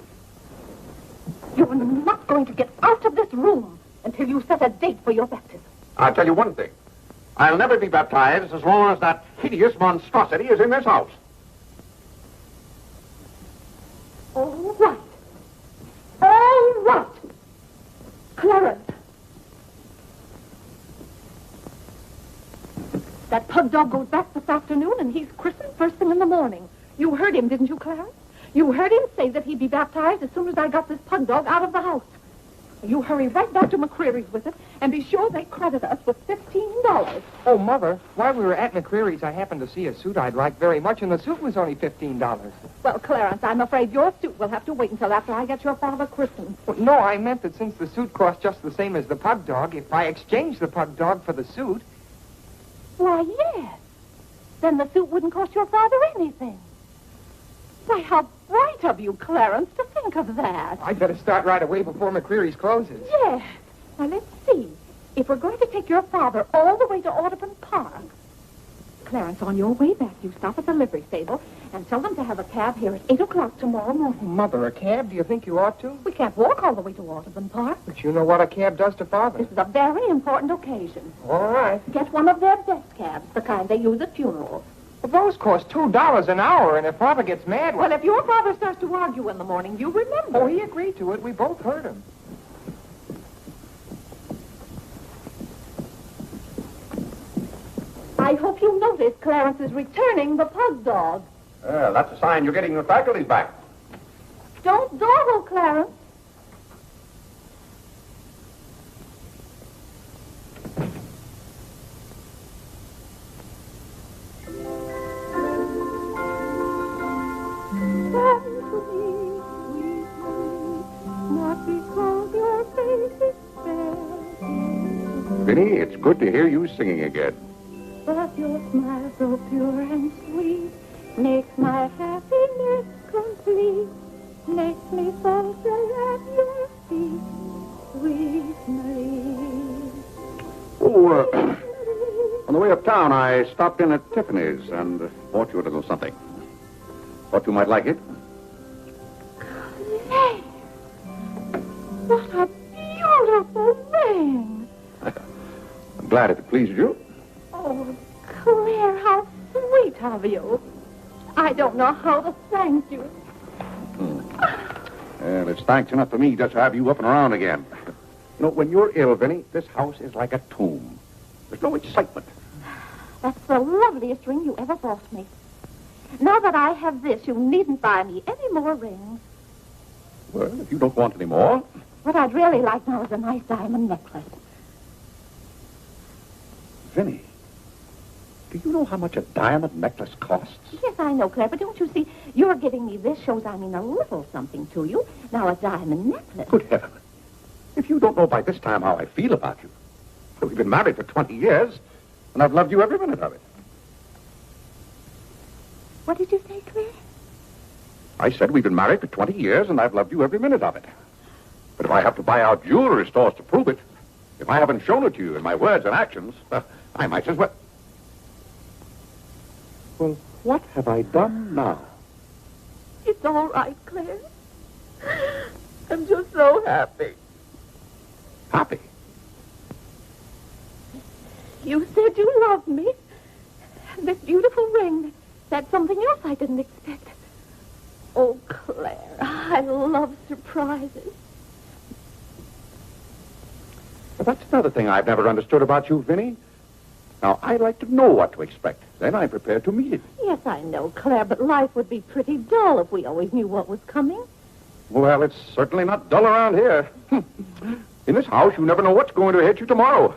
you're not going to get out of this room until you set a date for your baptism. I'll tell you one thing. I'll never be baptized as long as that hideous monstrosity is in this house. All right. All right. Clarence. That pug dog goes back this afternoon, and he's christened first thing in the morning. You heard him, didn't you, Clarence? You heard him say that he'd be baptized as soon as I got this pug dog out of the house. You hurry right back to McCreary's with it, and be sure they credit us with $15. Oh, Mother, while we were at McCreary's, I happened to see a suit I'd like very much, and the suit was only $15. Well, Clarence, I'm afraid your suit will have to wait until after I get your father christened. Well, no, I meant that since the suit cost just the same as the pug dog, if I exchanged the pug dog for the suit... Why, yes. Then the suit wouldn't cost your father anything. Why, how bright of you, Clarence, to think of that. I'd better start right away before McCreary's closes. Yes. Now, let's see. If we're going to take your father all the way to Audubon Park, Clarence, on your way back, you stop at the livery stable and tell them to have a cab here at 8 o'clock tomorrow morning. Mother, a cab? Do you think you ought to? We can't walk all the way to Audubon Park. But you know what a cab does to Father. This is a very important occasion. All right. Get one of their best cabs, the kind they use at funerals. Well, those cost $2 an hour, and if Father gets mad... Well, if your father starts to argue in the morning, you remember. Oh, he agreed to it. We both heard him. I hope you notice Clarence is returning the pug dog. That's a sign you're getting your faculties back. Don't dawdle, Clarence. Vinny, it's good to hear you singing again. But your smile so pure and sweet makes my happiness complete. Makes me falter at your feet, sweet Marie. Oh, on the way uptown, I stopped in at Tiffany's and bought you a little something. Thought you might like it. Claire, what a beautiful ring. I'm glad it pleased you. Oh, Claire, how sweet of you. I don't know how to thank you. Well, it's thanks enough to me just to have you up and around again. You know, when you're ill, Vinny, this house is like a tomb. There's no excitement. That's the loveliest ring you ever bought me. Now that I have this, you needn't buy me any more rings. Well, if you don't want any more... What I'd really like now is a nice diamond necklace. Vinny, do you know how much a diamond necklace costs? Yes, I know, Claire, but don't you see, you're giving me this shows I mean a little something to you. Now, a diamond necklace. Good heaven. If you don't know by this time how I feel about you. We've been married for 20 years, and I've loved you every minute of it. What did you say, Claire? I said we've been married for 20 years, and I've loved you every minute of it. But if I have to buy out jewelry stores to prove it, if I haven't shown it to you in my words and actions, I might as well... Well, what have I done now? It's all right, Claire. I'm just so happy. Happy? You said you loved me. This beautiful ring, that's something else I didn't expect. Oh, Claire, I love surprises. But that's another thing I've never understood about you, Vinny. Now, I like to know what to expect. Then I'm prepared to meet it. Yes, I know, Claire, but life would be pretty dull if we always knew what was coming. Well, it's certainly not dull around here. In this house, you never know what's going to hit you tomorrow.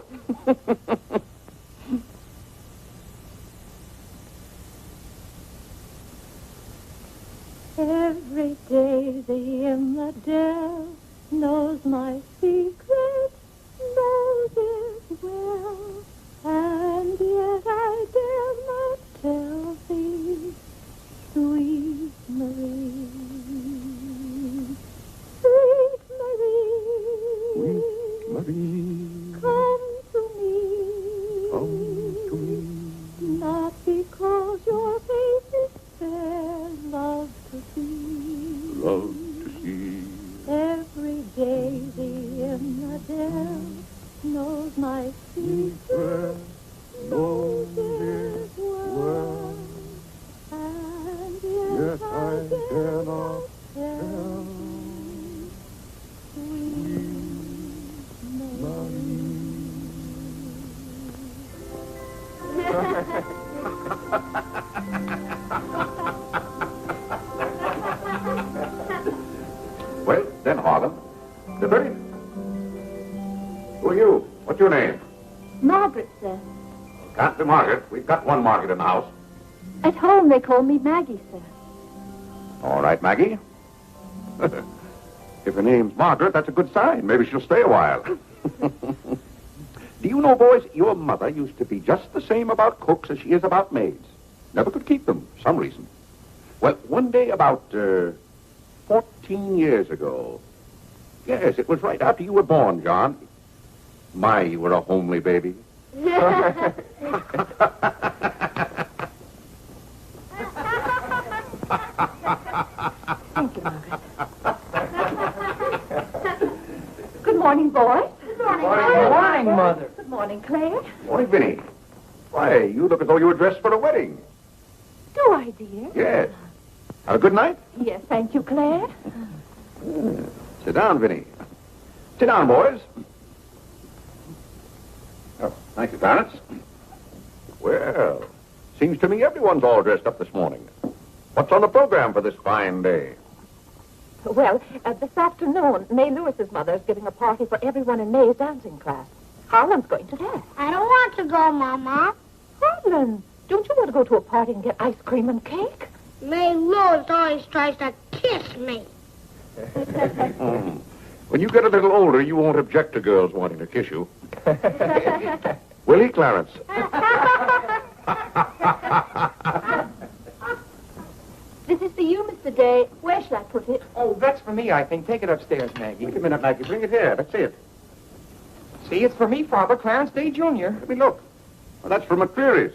Every daisy in the dell knows my secret, knows it well, and yet I dare not tell thee, sweet Marie, sweet Marie, Sweet Marie, come to me, come to me. not because your face is fair, love to see. Love to see. Every daisy in the dell knows my secret, knows it well, and yet I dare not tell. Sweet Well, then, Harlan, the very... Who are you? What's your name? Margaret, sir. Can't be Margaret. We've got one Margaret in the house. At home they call me Maggie, sir. All right, Maggie. If her name's Margaret, that's a good sign. Maybe she'll stay a while. Do you know, boys, your mother used to be just the same about cooks as she is about maids. Never could keep them, for some reason. Well, one day about 14 years ago. Yes, it was right after you were born, John. My, you were a homely baby. Thank you, Margaret. Good morning, boys. Good morning. Good morning, Mother. Good morning, Claire. Morning, Vinny. Why, you look as though you were dressed for a wedding. Do I, dear? Yes. Have a good night? Yes, thank you, Claire. Sit down, Vinny. Sit down, boys. Oh, thank you, Clarence. Well, seems to me everyone's all dressed up this morning. What's on the program for this fine day? Well, this afternoon, May Lewis's mother is giving a party for everyone in May's dancing class. Harlan's going to that. I don't want to go, Mama. Harlan, don't you want to go to a party and get ice cream and cake? May Lewis always tries to kiss me. When you get a little older, you won't object to girls wanting to kiss you. Will he, Clarence? This is for you, Mr. Day. Where shall I put it? Oh, that's for me, I think. Take it upstairs, Maggie. Wait a minute, Maggie. Bring it here. Let's see it. See, it's for me, Father, Clarence Day, Jr. Let me look. Well, that's from McCreary's.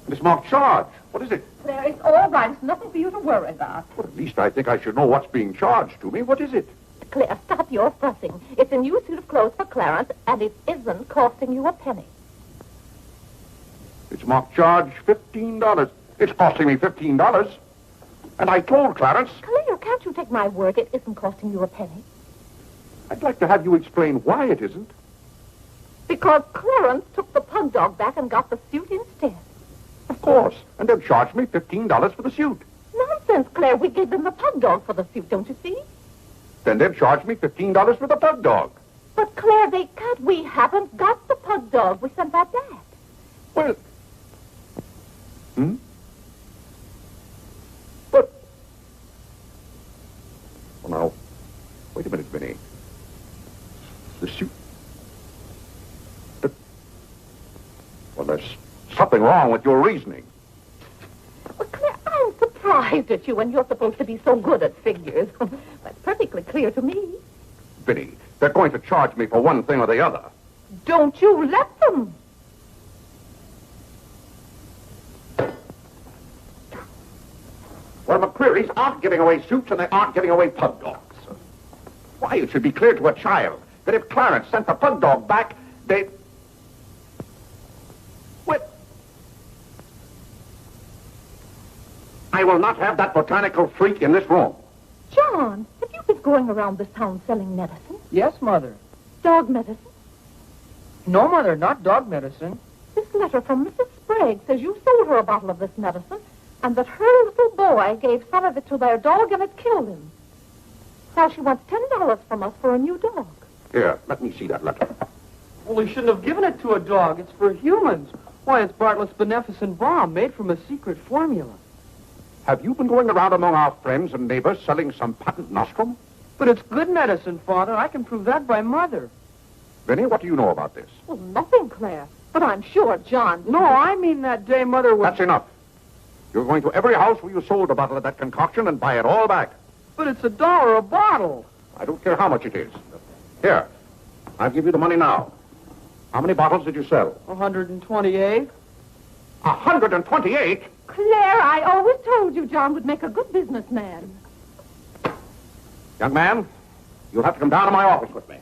And it's marked charge. What is it? Claire, it's all right. It's nothing for you to worry about. Well, at least I think I should know what's being charged to me. What is it? Claire, stop your fussing. It's a new suit of clothes for Clarence, and it isn't costing you a penny. It's marked charge $15. It's costing me $15. And I told Clarence... Claire, can't you take my word? It isn't costing you a penny. I'd like to have you explain why it isn't. Because Clarence took the pug dog back and got the suit instead. Of course. And they've charged me $15 for the suit. Nonsense, Claire. We gave them the pug dog for the suit, don't you see? Then they've charged me $15 for the pug dog. But, Claire, they can't. We haven't got the pug dog. We sent that back. Well... But... Well, now, wait a minute, Vinny. The suit... Well, there's something wrong with your reasoning. Well, Claire, I'm surprised at you when you're supposed to be so good at figures. That's perfectly clear to me. Vinny, they're going to charge me for one thing or the other. Don't you let them. Well, McCreary's aren't giving away suits and they aren't giving away pug dogs. Why, it should be clear to a child that if Clarence sent the pug dog back, they... What? I will not have that botanical freak in this room. John, have you been going around this town selling medicine? Yes, Mother. Dog medicine? No, Mother, not dog medicine. This letter from Mrs. Sprague says you sold her a bottle of this medicine and that her little boy gave some of it to their dog and it killed him. Now she wants $10 from us for a new dog. Here, let me see that letter. Well, we shouldn't have given it to a dog. It's for humans. Why, it's Bartlett's beneficent balm made from a secret formula. Have you been going around among our friends and neighbors selling some patent nostrum? But it's good medicine, Father. I can prove that by Mother. Vinny, what do you know about this? Well, nothing, Claire. But I'm sure John... No, I mean that day Mother was... That's enough. You're going to every house where you sold a bottle of that concoction and buy it all back. But it's $1 a bottle. I don't care how much it is. Here, I'll give you the money now. How many bottles did you sell? 128. 128? Claire, I always told you John would make a good businessman. Young man, you'll have to come down to my office with me.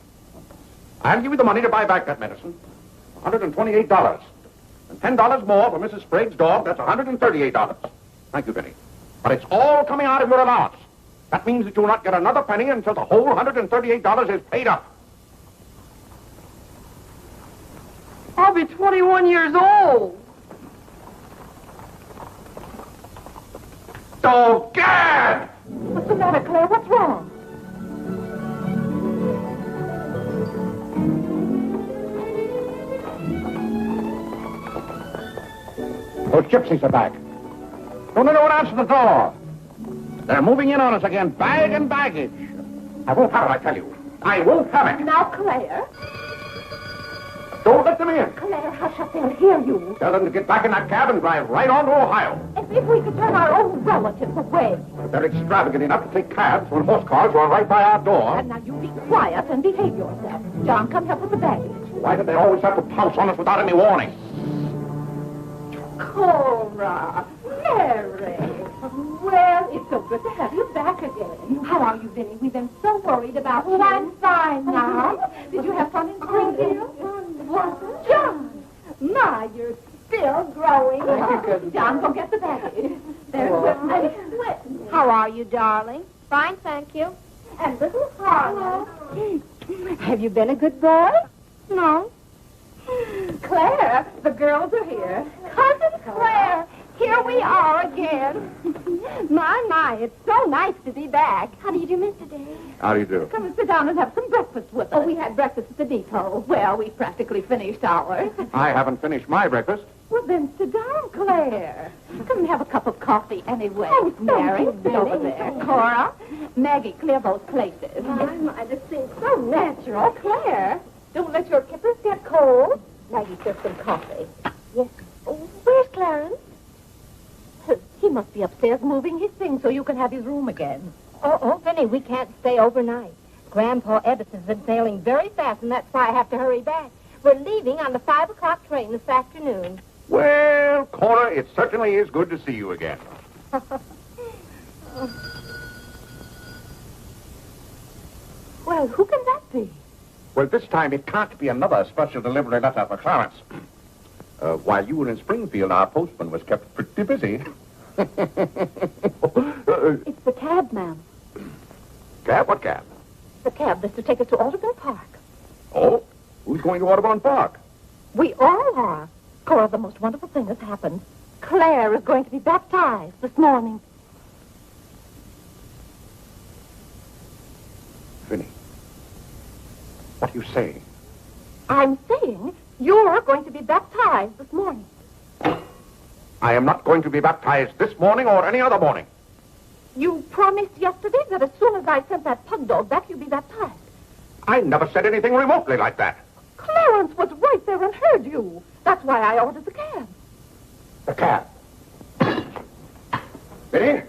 I'll give you the money to buy back that medicine. $128. And $10 more for Mrs. Sprague's dog. That's $138. Thank you, Vinny. But it's all coming out of your allowance. That means that you will not get another penny until the whole $138 is paid up. I'll be 21 years old. Oh, Gad! What's the matter, Claire? What's wrong? Those gypsies are back. Don't anyone answer the door. They're moving in on us again, bag and baggage. I won't have it, I tell you. I won't have it. Now, Claire. Don't let them in. Claire, hush up. They'll hear you. Tell them to get back in that cab and drive right on to Ohio. As if we could turn our own relatives away. But they're extravagant enough to take cabs when horse cars run right by our door. And now you be quiet and behave yourself. John, come help with the baggage. Why do they always have to pounce on us without any warning? Cora, Mary. Well, it's so good to have you back again. How are you, Vinny? We've been so worried about you. I'm fine now. Did you have fun in Springfield? Wonderful. John, my, you're still growing. Thank you, Cousin John, go get the baggage. There's Whitney. How are you, darling? Fine, thank you. And little Harlow. Have you been a good boy? No. Claire, the girls are here. Cousin Claire, here we are again. My, it's so nice to be back. How do you do, Mr. Day? How do you do? Come and sit down and have some breakfast with us. Oh, we had breakfast at the depot. Well, we practically finished ours. I haven't finished my breakfast. Well, then sit down, Claire. Come and have a cup of coffee anyway. Oh, Mary, thank you, sit over Benny. there. Cora, Maggie, clear those places. My, this seems so Natural, Claire. Don't let your kippers get cold. Maggie, serve some coffee. Yes. Oh, where's Clarence? He must be upstairs moving his things so you can have his room again. Oh, Vinny, we can't stay overnight. Grandpa Edison's been sailing very fast, and that's why I have to hurry back. We're leaving on the 5 o'clock train this afternoon. Well, Cora, it certainly is good to see you again. Well, who can that be? Well, this time it can't be another special delivery letter for Clarence. While you were in Springfield, our postman was kept pretty busy. It's the cab, ma'am. Cab? What cab? The cab that's to take us to Audubon Park. Oh? Who's going to Audubon Park? We all are. Cora, the most wonderful thing has happened. Claire is going to be baptized this morning. Vinny, what are you saying? I'm saying you're going to be baptized this morning. I am not going to be baptized this morning or any other morning. You promised yesterday that as soon as I sent that pug dog back, you'd be baptized. I never said anything remotely like that. Clarence was right there and heard you. That's why I ordered the cab. The cab. Vinny,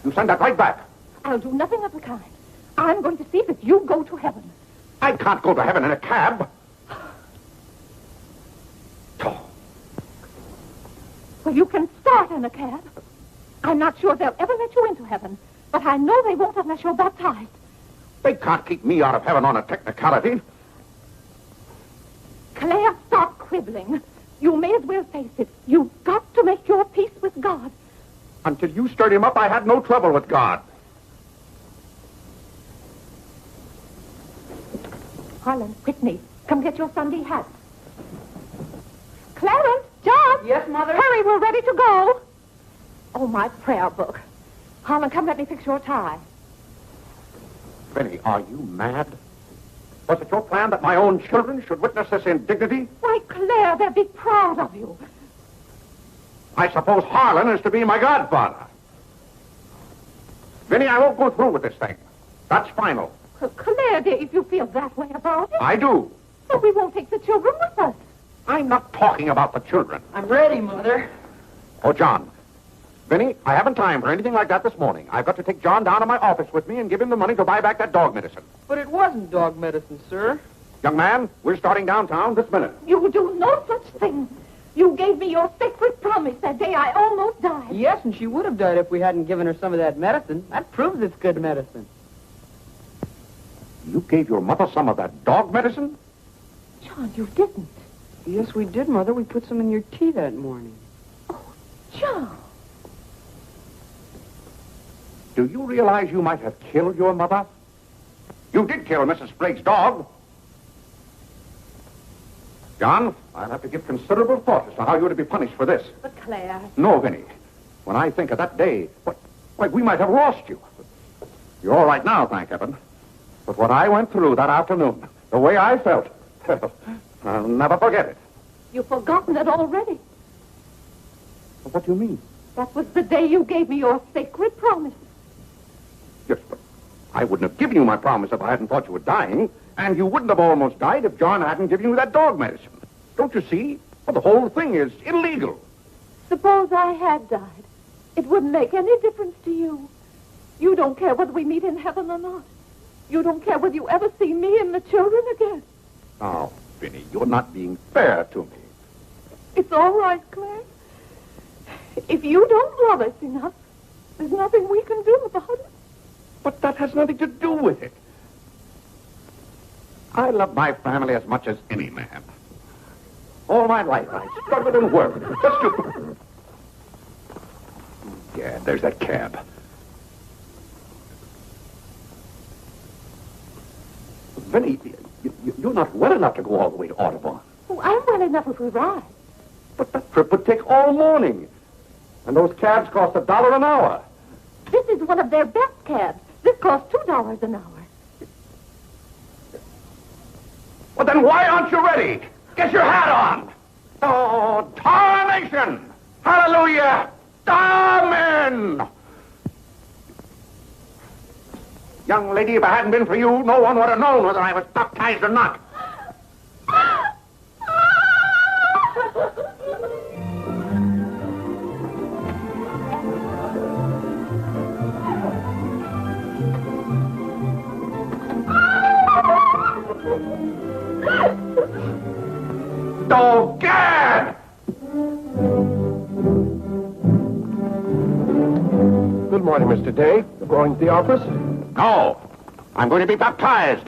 you send that right back. I'll do nothing of the kind. I'm going to see that you go to heaven. I can't go to heaven in a cab. Oh. Well, you can start in a cab. I'm not sure they'll ever let you into heaven, but I know they won't unless you're baptized. They can't keep me out of heaven on a technicality. Claire, stop quibbling. You may as well face it. You've got to make your peace with God. Until you stirred him up, I had no trouble with God. Harlan, Whitney, come get your Sunday hats. Clarence, John. Yes, Mother? Hurry, we're ready to go. Oh, my prayer book. Harlan, come let me fix your tie. Benny, are you mad? Was it your plan that my own children should witness this indignity? Why, Claire, they'll be proud of you. I suppose Harlan is to be my godfather. Vinny, I won't go through with this thing. That's final. Claire, dear, if you feel that way about it. I do. But we won't take the children with us. I'm not talking about the children. I'm ready, Mother. Oh, John. Vinny, I haven't time for anything like that this morning. I've got to take John down to my office with me and give him the money to buy back that dog medicine. But it wasn't dog medicine, sir. Young man, we're starting downtown this minute. You do no such thing. You gave me your sacred promise that day I almost died. Yes, and she would have died if we hadn't given her some of that medicine. That proves it's good medicine. You gave your mother some of that dog medicine? John, you didn't. Yes, we did, Mother. We put some in your tea that morning. John. Do you realize you might have killed your mother? You did kill Mrs. Sprague's dog. John, I'll have to give considerable thought as to how you're to be punished for this. But Claire... No, Vinny. When I think of that day, why, we might have lost you. You're all right now, thank heaven. But what I went through that afternoon, the way I felt, I'll never forget it. You've forgotten it already. What do you mean? That was the day you gave me your sacred promise. Yes, but I wouldn't have given you my promise if I hadn't thought you were dying, and you wouldn't have almost died if John hadn't given you that dog medicine. Don't you see? Well, the whole thing is illegal. Suppose I had died. It wouldn't make any difference to you. You don't care whether we meet in heaven or not. You don't care whether you ever see me and the children again. Oh, Vinny, you're not being fair to me. It's all right, Claire. If you don't love us enough, there's nothing we can do about it. But that has nothing to do with it. I love my family as much as any man. All my life I struggled and worked just to... Yeah, there's that cab. Vinny, you're not well enough to go all the way to Audubon. Oh, I'm well enough if we ride. But that trip would take all morning. And those cabs cost $1 an hour. This is one of their best cabs. This costs $2 an hour. Well, then why aren't you ready? Get your hat on. Oh, tarnation! Hallelujah! Amen! Young lady, if it hadn't been for you, no one would have known whether I was baptized or not. Oh, Gad! Good morning, Mr. Day. You're going to the office? No. I'm going to be baptized.